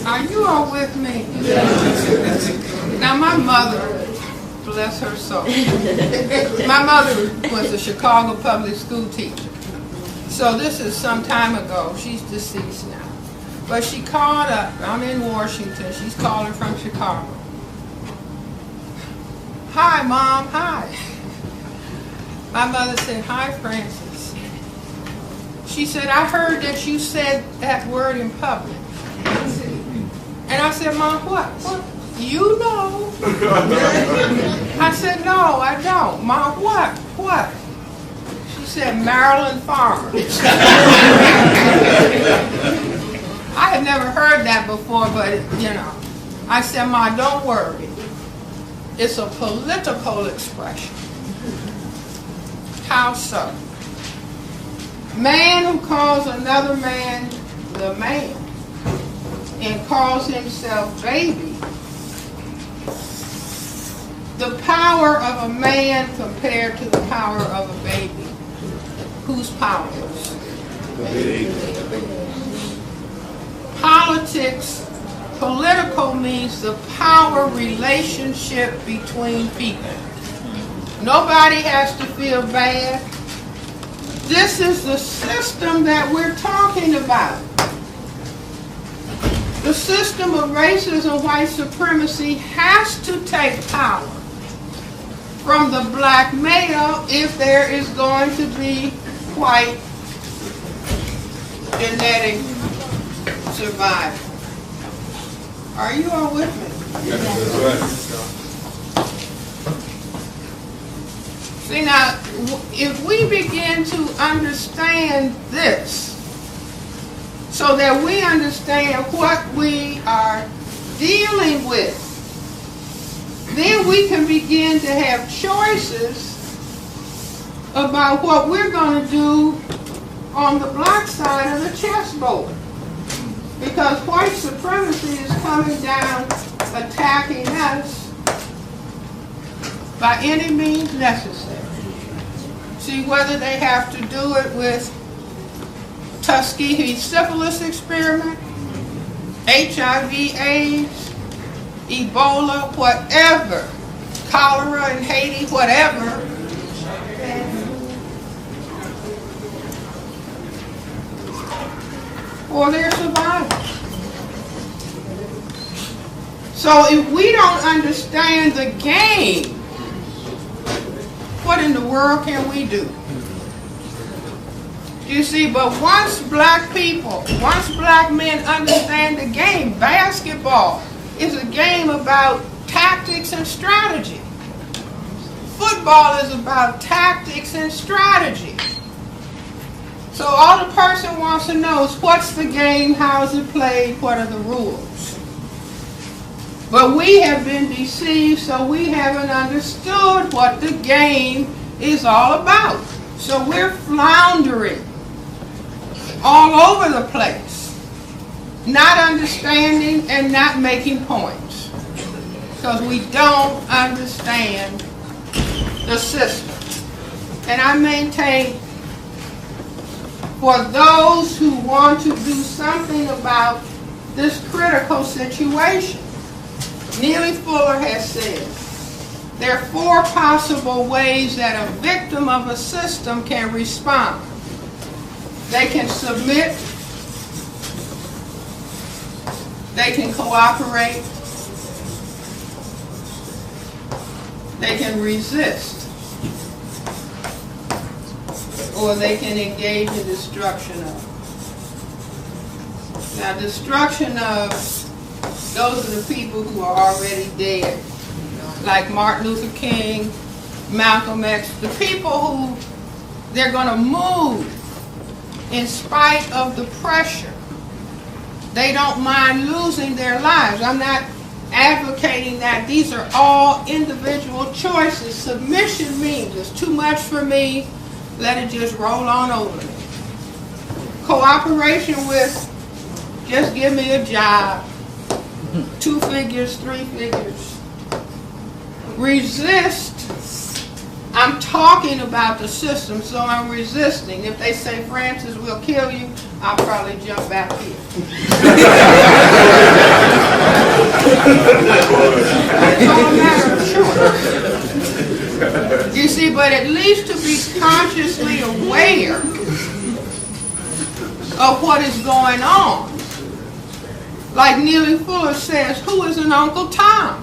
Are you all with me? Now my mother, bless her soul, my mother was a Chicago public school teacher. So this is some time ago. She's deceased now. But she called up, I'm in Washington, she's calling from Chicago. Hi, Mom, hi. My mother said, hi, Francis. She said, I heard that you said that word in public. And I said, Mom, what? What? You know. I said, no, I don't. Mom, what? What? She said, Maryland Farmer. I had never heard that before, but, you know. I said, Ma, don't worry. It's a political expression. How so? Man who calls another man the man and calls himself baby, the power of a man compared to the power of a baby. Who's powerless? Politics, political means the power relationship between people. Nobody has to feel bad. This is the system that we're talking about. The system of racism, white supremacy has to take power from the black male if there is going to be white genetic survival. Are you all with me? See now, if we begin to understand this, so that we understand what we are dealing with, then we can begin to have choices about what we're going to do on the black side of the chessboard. Because white supremacy is coming down, attacking us by any means necessary. See, whether they have to do it with Tuskegee syphilis experiment, HIV, AIDS, Ebola, whatever, cholera in Haiti, whatever. Or their survival. So if we don't understand the game, what in the world can we do? You see, but once black men understand the game, basketball is a game about tactics and strategy. Football is about tactics and strategy. So all the person wants to know is what's the game, how is it played, what are the rules? But we have been deceived, so we haven't understood what the game is all about. So we're floundering all over the place, not understanding and not making points, because we don't understand the system. And I maintain, for those who want to do something about this critical situation, Neely Fuller has said, there are 4 possible ways that a victim of a system can respond. They can submit, they can cooperate, they can resist, or they can engage in destruction of. Now, destruction of, those are the people who are already dead, like Martin Luther King, Malcolm X, the people who they're going to move in spite of the pressure. They don't mind losing their lives. I'm not advocating that. These are all individual choices. Submission means it's too much for me, let it just roll on over me. Cooperation with, just give me a job, 2 figures, 3 figures. Resist, I'm talking about the system, so I'm resisting. If they say, Francis, we'll kill you, I'll probably jump back here. It's all a matter of choice. You see, but at least to be consciously aware of what is going on. Like Neely Fuller says, who is an Uncle Tom?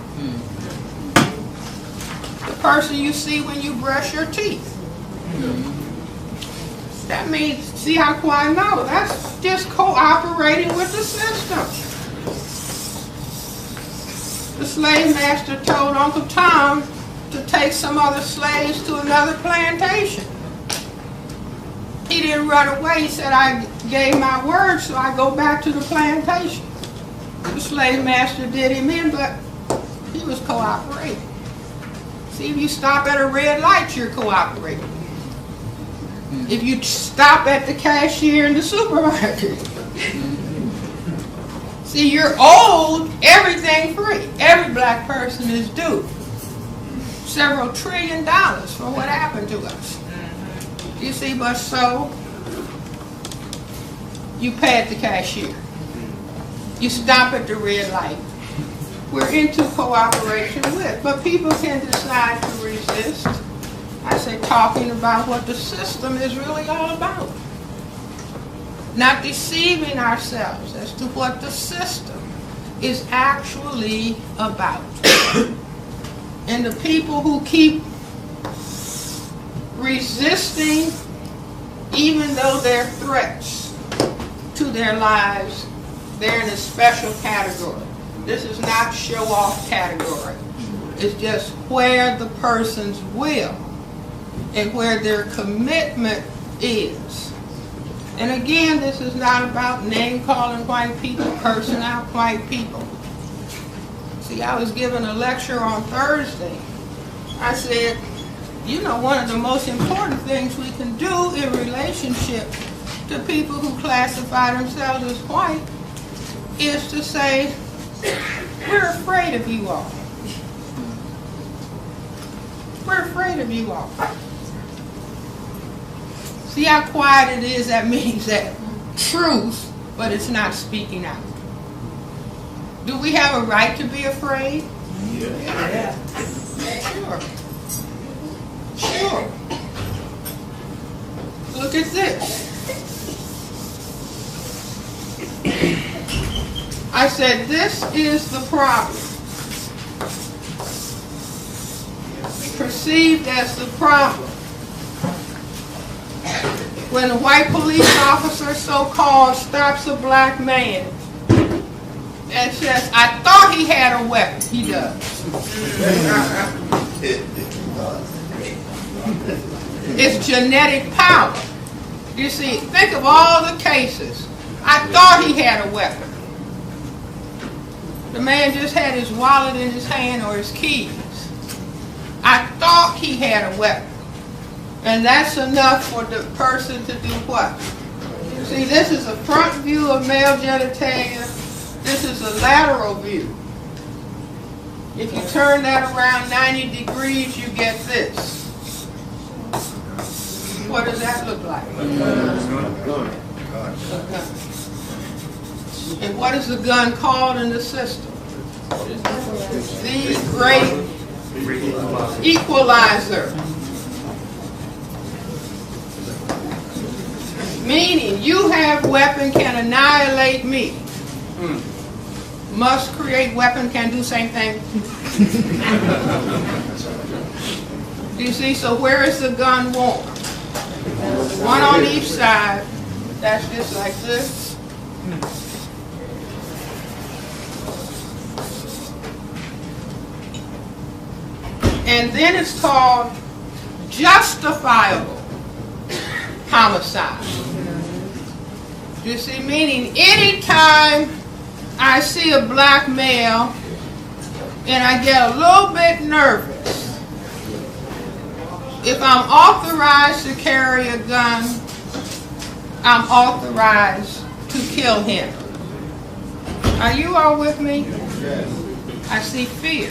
The person you see when you brush your teeth. That means, see how quiet? No, that's just cooperating with the system. The slave master told Uncle Tom to take some other slaves to another plantation. He didn't run away. He said, I gave my word, so I go back to the plantation. The slave master did him in, but he was cooperating. See, if you stop at a red light, you're cooperating. If you stop at the cashier in the supermarket, see, you're owed everything free. Every black person is due several $1 trillion for what happened to us. You see, but so you pay at the cashier. You stop at the red light. We're into cooperation with, but people can decide to resist. I say talking about what the system is really all about. Not deceiving ourselves as to what the system is actually about. And the people who keep resisting, even though they're threats to their lives, they're in a special category. This is not show-off category. It's just where the person's will and where their commitment is. And again, this is not about name-calling white people, cursing out white people. See, I was giving a lecture on Thursday. I said, you know, one of the most important things we can do in relationship to people who classify themselves as white is to say, we're afraid of you all. We're afraid of you all. See how quiet it is? That means that truth, but it's not speaking out. Do we have a right to be afraid? Yeah. Sure. Look at this. I said, this is the problem. perceived as the problem. When a white police officer, so-called, stops a black man and says, I thought he had a weapon. He does. It's genetic power. You see, think of all the cases. I thought he had a weapon. The man just had his wallet in his hand or his keys. I thought he had a weapon. And that's enough for the person to do what? See, this is a front view of male genitalia. This is a lateral view. If you turn that around 90 degrees, you get this. What does that look like? And what is the gun called in the system? The great equalizer. Meaning, you have weapon can annihilate me. Must create weapon can do same thing. You see, so where is the gun worn? One on each side. That's just like this. And then it's called justifiable homicide. You see, meaning anytime I see a black male and I get a little bit nervous, if I'm authorized to carry a gun, I'm authorized to kill him. Are you all with me? I see fear.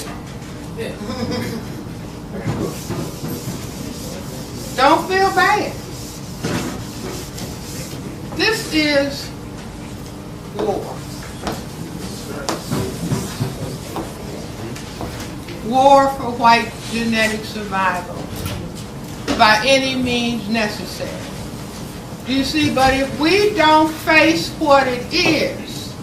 Don't feel bad. This is war. War for white genetic survival by any means necessary. You see, but if we don't face what it is,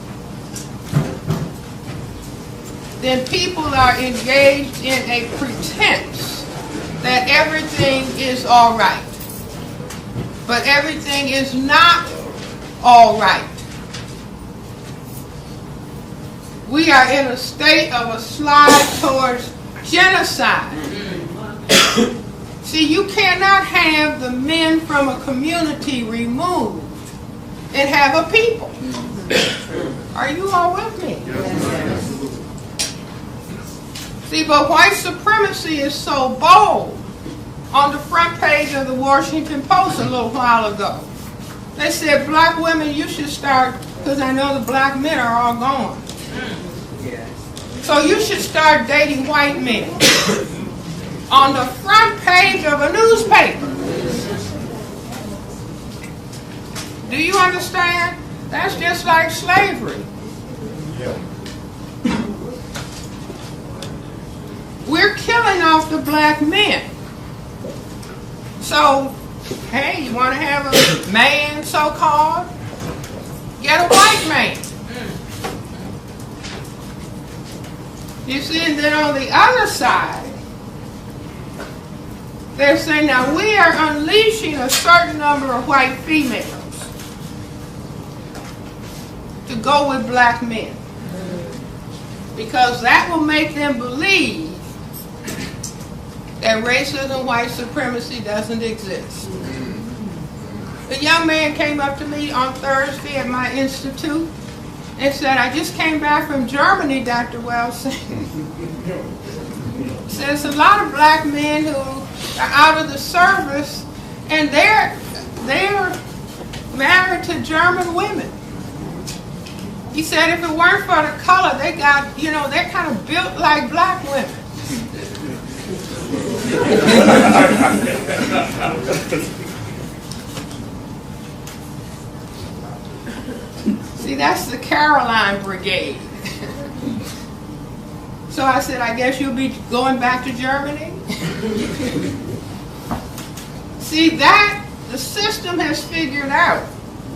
then people are engaged in a pretense that everything is all right. But everything is not all right. We are in a state of a slide towards genocide. See, you cannot have the men from a community removed and have a people. Are you all with me? See, but white supremacy is so bold. On the front page of the Washington Post a little while ago, they said, black women, you should start, because I know the black men are all gone. So you should start dating white men. On the front page of a newspaper. Do you understand? That's just like slavery. We're killing off the black men. So, hey, you want to have a man, so-called? Get a white man. You see, and then on the other side, they're saying, now we are unleashing a certain number of white females to go with black men. Because that will make them believe that racism, white supremacy doesn't exist. The young man came up to me on Thursday at my institute and said, I just came back from Germany, Dr. Welsing. Says a lot of black men who are out of the service and they're married to German women. He said if it weren't for the color, they got, they're kind of built like black women. See, that's the Caroline Brigade. So I said, I guess you'll be going back to Germany? See, that the system has figured out.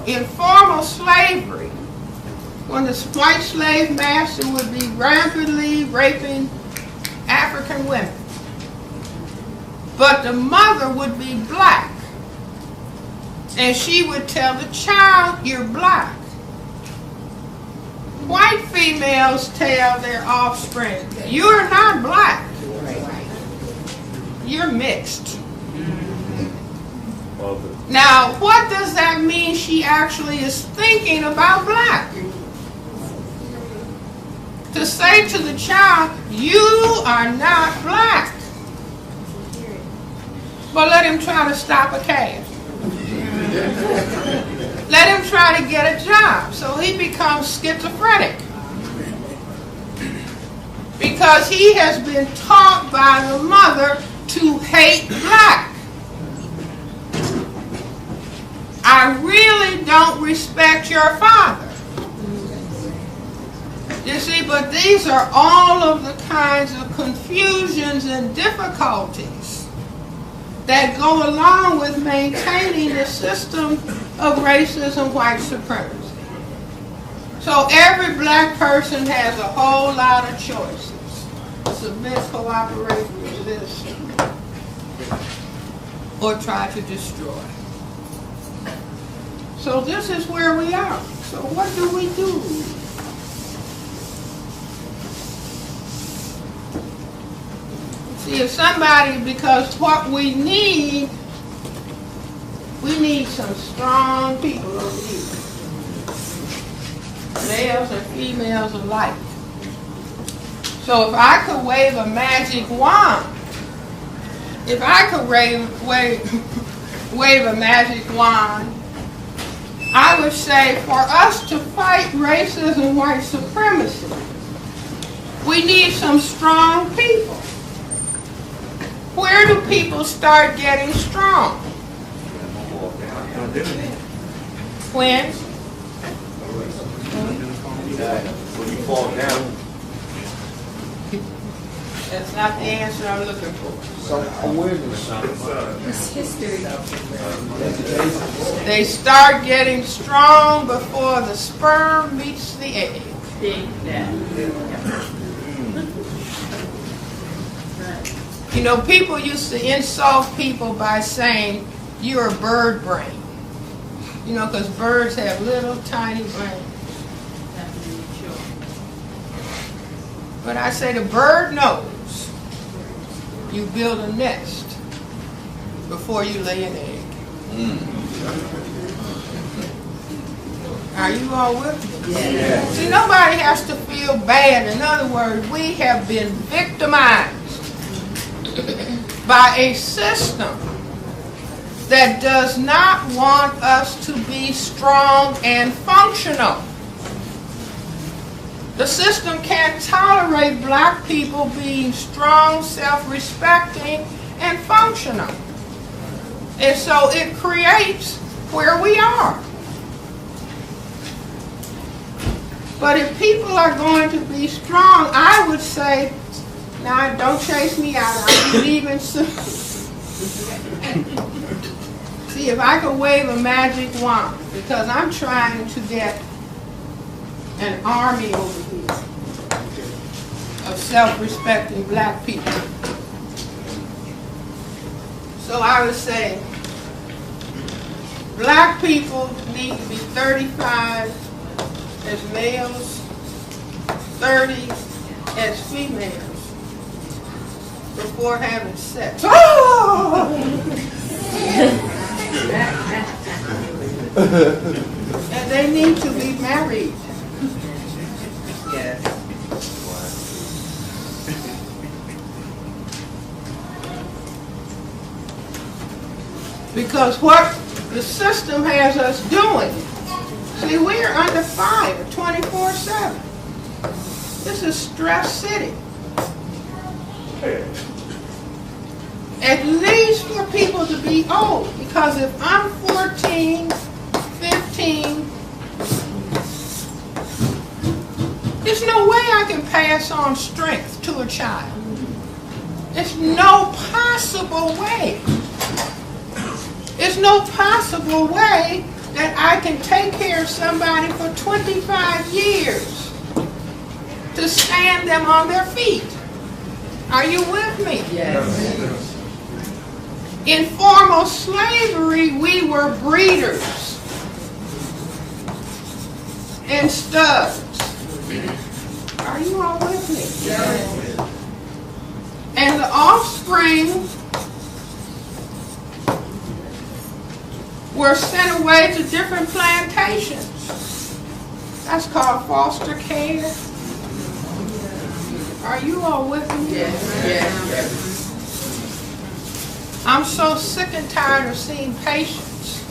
In formal slavery, when the white slave master would be rampantly raping African women, But the mother would be black. And she would tell the child, you're black. White females tell their offspring, you're not black. You're mixed. Now, what does that mean she actually is thinking about black? To say to the child, you are not black. But let him try to stop a cab. Let him try to get a job. So he becomes schizophrenic. Because he has been taught by the mother to hate black. I really don't respect your father. You see, but these are all of the kinds of confusions and difficulties that go along with maintaining the system of racism, white supremacy. So every black person has a whole lot of choices. Submit, cooperate, resist, or try to destroy. So this is where we are. So what do we do? See, if somebody, because what we need some strong people over here. Males and females alike. So if I could wave a magic wand, if I could wave a magic wand, I would say for us to fight racism, white supremacy, we need some strong people. Where do people start getting strong? When? When you fall down. That's not the answer I'm looking for. Self-awareness. It's history. They start getting strong before the sperm meets the egg. You know, people used to insult people by saying, you're a bird brain. You know, because birds have little tiny brains. But I say the bird knows you build a nest before you lay an egg. Are you all with me? Yeah. See, nobody has to feel bad. In other words, we have been victimized by a system that does not want us to be strong and functional. The system can't tolerate black people being strong, self-respecting, and functional. And so it creates where we are. But if people are going to be strong, I would say, now don't chase me out, I'll be leaving soon. See, if I could wave a magic wand, because I'm trying to get an army over here of self-respecting black people. So I would say, black people need to be 35 as males, 30 as females before having sex. Oh! And they need to be married. Yes. Because what the system has us doing, see, we are under fire 24/7. This is stress city. At least for people to be old, because if I'm 14, 15, there's no way I can pass on strength to a child. There's no possible way. There's no possible way that I can take care of somebody for 25 years to stand them on their feet. Are you with me? Yes. In formal slavery, we were breeders and studs. Are you all with me? Yes. And the offspring were sent away to different plantations. That's called foster care. Are you all with me? Yes. I'm so sick and tired of seeing patients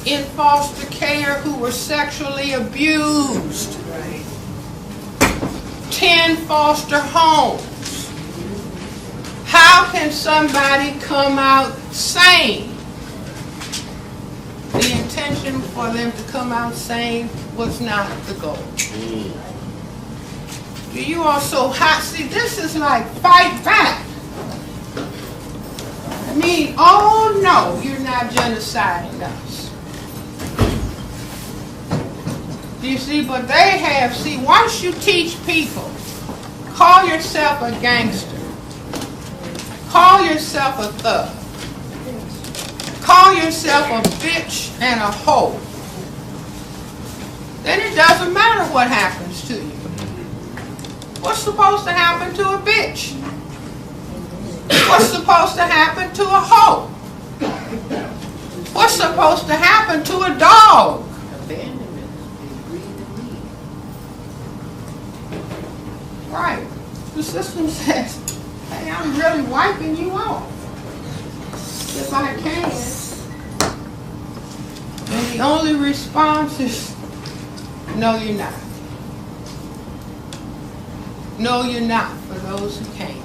in foster care who were sexually abused. 10 foster homes. How can somebody come out sane? The intention for them to come out sane was not the goal. Do you also see, this is like fight back. I mean, oh no, you're not genociding us. Do you see? But they have, see, once you teach people, call yourself a gangster, call yourself a thug, call yourself a bitch and a hoe, then it doesn't matter what happens to you. What's supposed to happen to a bitch? What's supposed to happen to a hoe? What's supposed to happen to a dog? Right. The system says, hey, I'm really wiping you off if I can. And the only response is, no, you're not. No, you're not, for those who can.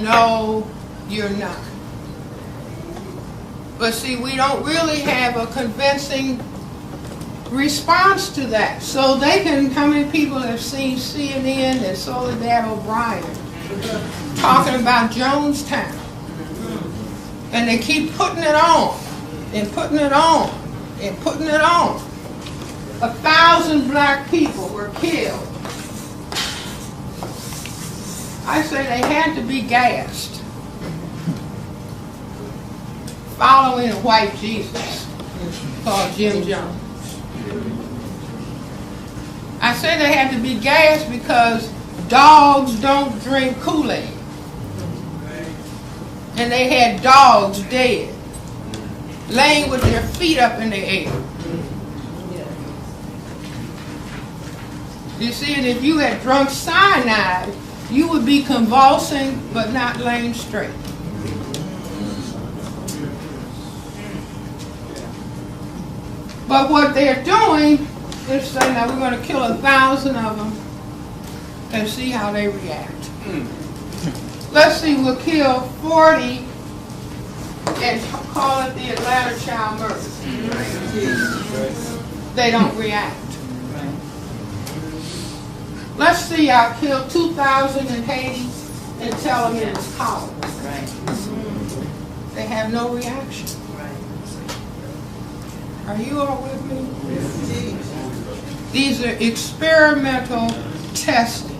No, you're not. But see, we don't really have a convincing response to that. So they can, how many people have seen CNN and Soledad O'Brien talking about Jonestown? And they keep putting it on, and putting it on, and putting it on. 1,000 black people were killed. I say they had to be gassed, following a white Jesus called Jim Jones. I say they had to be gassed because dogs don't drink Kool-Aid. And they had dogs dead, laying with their feet up in the air. You see, and if you had drunk cyanide, you would be convulsing but not laying straight. But what they're doing is saying, now we're going to kill 1,000 of them and see how they react. Let's see, we'll kill 40 and call it the Atlanta child murder. They don't react. Let's see, I'll kill 2,000 in Haiti and tell them it was cholera. They have no reaction. Are you all with me? These are experimental testing.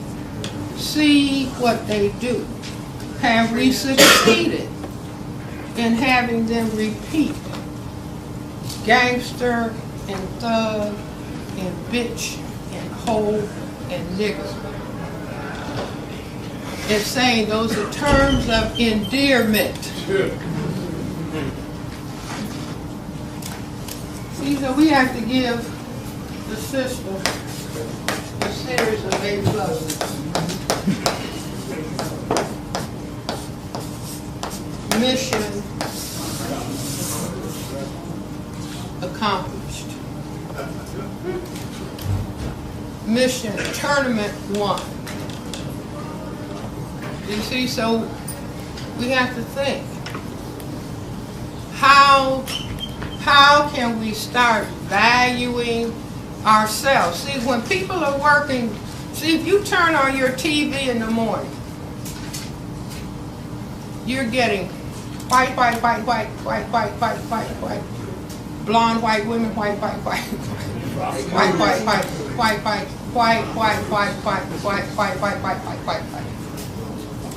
See what they do. Have we succeeded in having them repeat gangster and thug and bitch and hoe and nigger? It's saying those are terms of endearment. See, so we have to give the system a series of A+. Mission accomplished. Mission tournament won. You see, so we have to think, how can we start valuing ourselves? See, when people are working, see, if you turn on your TV in the morning, you're getting white, blonde white women, white,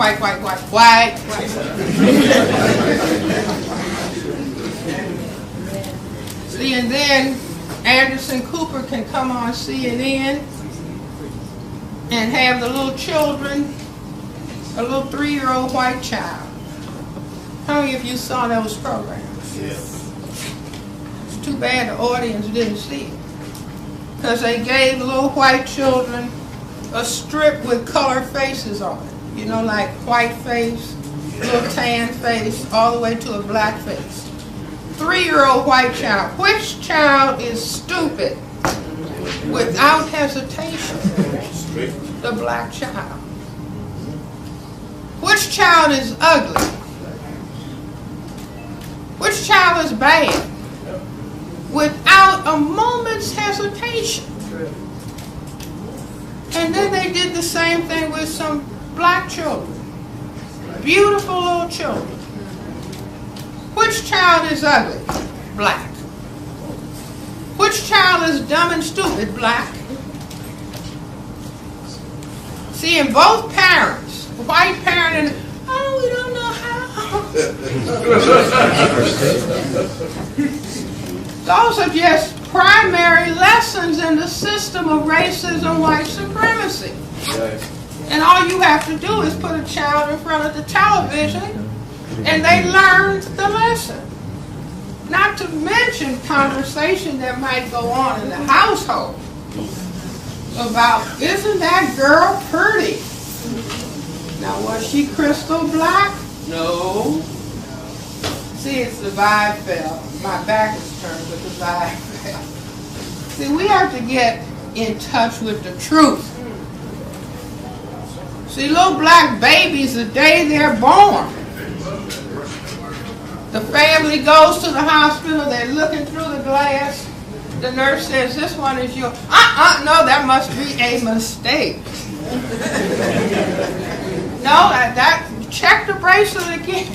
White. See, and then Anderson Cooper can come on CNN and have the little children, a little 3-year-old white child. How many of you saw those programs? Yes. It's too bad the audience didn't see it. Because they gave little white children a strip with colored faces on it. You know, like white face, little tan face, all the way to a black face. 3-year-old white child. Which child is stupid? Without hesitation, the black child. Which child is ugly? Which child is bad? Without a moment's hesitation. And then they did the same thing with some black children. Beautiful little children. Which child is ugly? Black. Which child is dumb and stupid? Black. See, in both parents, white parent and, oh, we don't know how. Those are just primary lessons in the system of racism, white supremacy. And all you have to do is put a child in front of the television and they learn the lesson. Not to mention conversation that might go on in the household about, isn't that girl pretty? Now, was she crystal black? No. See, it's the vibe fell. My back is turned, but the vibe fell. See, we have to get in touch with the truth. See, little black babies, the day they're born, the family goes to the hospital, they're looking through the glass. The nurse says, this one is yours. No, that must be a mistake. No, that check the bracelet again.